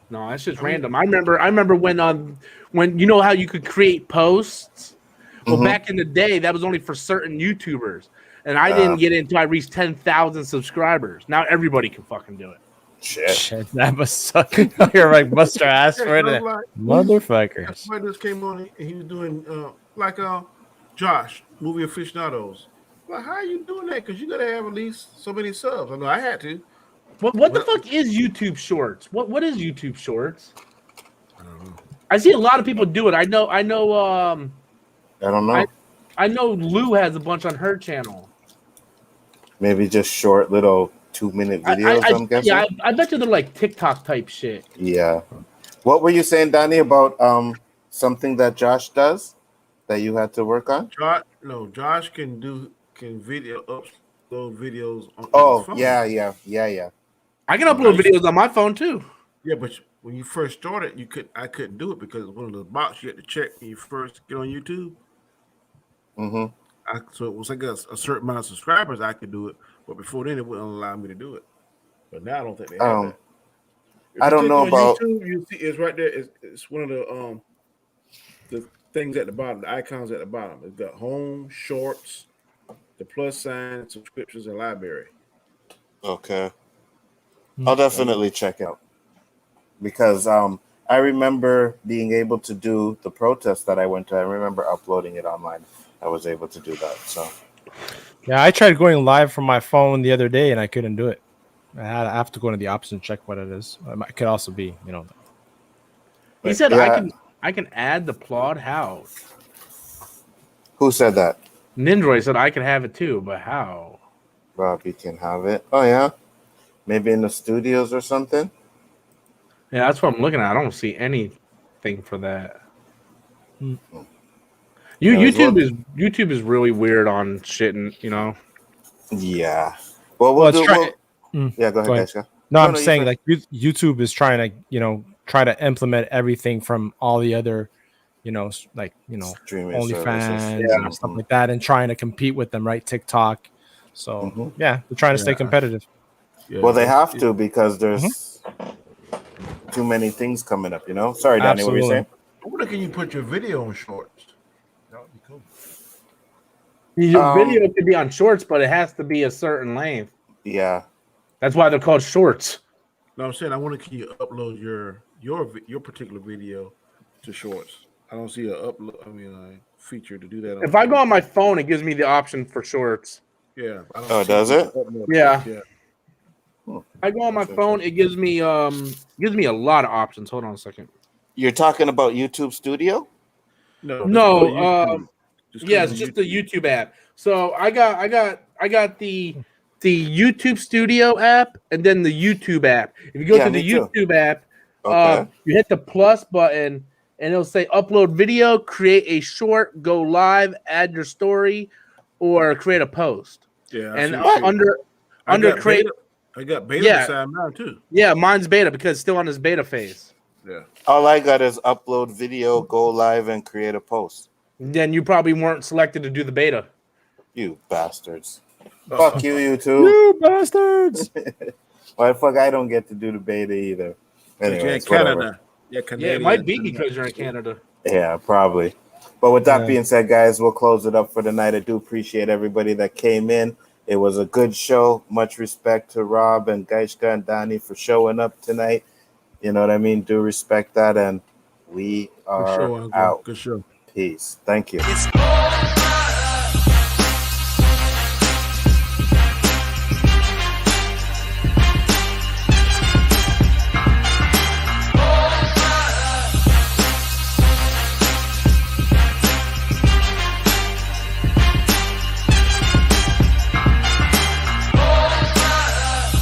No, that's just random. I remember when you know how you could create posts. Well, back in the day, that was only for certain YouTubers, and I didn't get it until I reached 10,000 subscribers. Now everybody can fucking do it. Shit. That must suck. You're like Buster ass for it. Motherfuckers. Somebody just came on and he was doing Josh, movie aficionados. Like, how are you doing that? Because you gotta have at least so many subs. I know I had to. What the fuck is YouTube Shorts? What is YouTube Shorts? I don't know. I see a lot of people do it. I know. I don't know. I know Lou has a bunch on her channel. Maybe just short little 2-minute videos, I'm guessing. Yeah, I bet you they're like TikTok type shit. Yeah. What were you saying, Donnie, about something that Josh does that you had to work on? Josh can video upload videos on his phone. Yeah. I can upload videos on my phone too. Yeah, but when you first started, I couldn't do it because one of the boxes you had to check when you first get on YouTube. So it was like a certain amount of subscribers I could do it, but before then it wouldn't allow me to do it. But now I don't think they have that. If I you don't click know on about. YouTube, you see it's right there. It's one of the things at the bottom, the icons at the bottom. It's got home, shorts, the plus sign, subscriptions, and library. Okay, I'll definitely check out because I remember being able to do the protest that I went to. I remember uploading it online. I was able to do that. So Yeah, I tried going live from my phone the other day and I couldn't do it. I have to go into the options and check what it is. It could also be, He but said yeah, I can add the plot. How? who said that? Nindroid said I can have it too, but how? Robbie can have it. Oh yeah, maybe in the studios or something. Yeah, that's what I'm looking at. I don't see anything for that. Anyways, YouTube is really weird on shit, and Yeah. Well, well, we'll it's do. trying. Yeah, go ahead, Go ahead. Keshka. No, I'm you saying first. like YouTube is trying to, try to implement everything from all the other, Streaming services. OnlyFans Yeah. and stuff like that, and trying to compete with them, right? TikTok. So Mhm. yeah, they're trying to stay Yeah. competitive. Yeah, Well, they it's- have to because there's too many things coming up. Sorry, Danny. What were you Absolutely. saying? I wonder, can you put your video on shorts? That would be cool. your video could be on shorts, but it has to be a certain length. Yeah. That's why they're called shorts. No, I'm saying I wonder, can you upload your particular video to shorts? I don't see a feature to do that. If I go on my phone, it gives me the option for shorts. Yeah. I don't Oh, see does you it? upload Yeah. Yeah. I go on my phone, it gives me a lot of options. Hold on a second. You're talking about YouTube Studio? No. No, Just yeah, click it's on just the YouTube app. So I got the YouTube Studio app and then the YouTube app. If you go to the me too. YouTube app, Okay. you hit the plus button and it'll say upload video, create a short, go live, add your story, or create a post. Yeah. I And see what you- under got create, I got beta Yeah. beside mine too. yeah, mine's beta because it's still on this beta phase. Yeah. All I got is upload video, go live, and create a post. Then you probably weren't selected to do the beta. You bastards. Fuck you, YouTube. You bastards! Why the fuck I don't get to do the beta either? But you're in Anyways, Canada. whatever. Yeah, Yeah, it might be because you're in Canada. Yeah, probably. But with that Yeah. being said, guys, we'll close it up for the night. I do appreciate everybody that came in. It was a good show. Much respect to Rob and Gaishka and Donnie for showing up tonight. You know what I mean? Do respect that. And we Good are show, Uncle. out. Good show. Peace. Thank you. It's all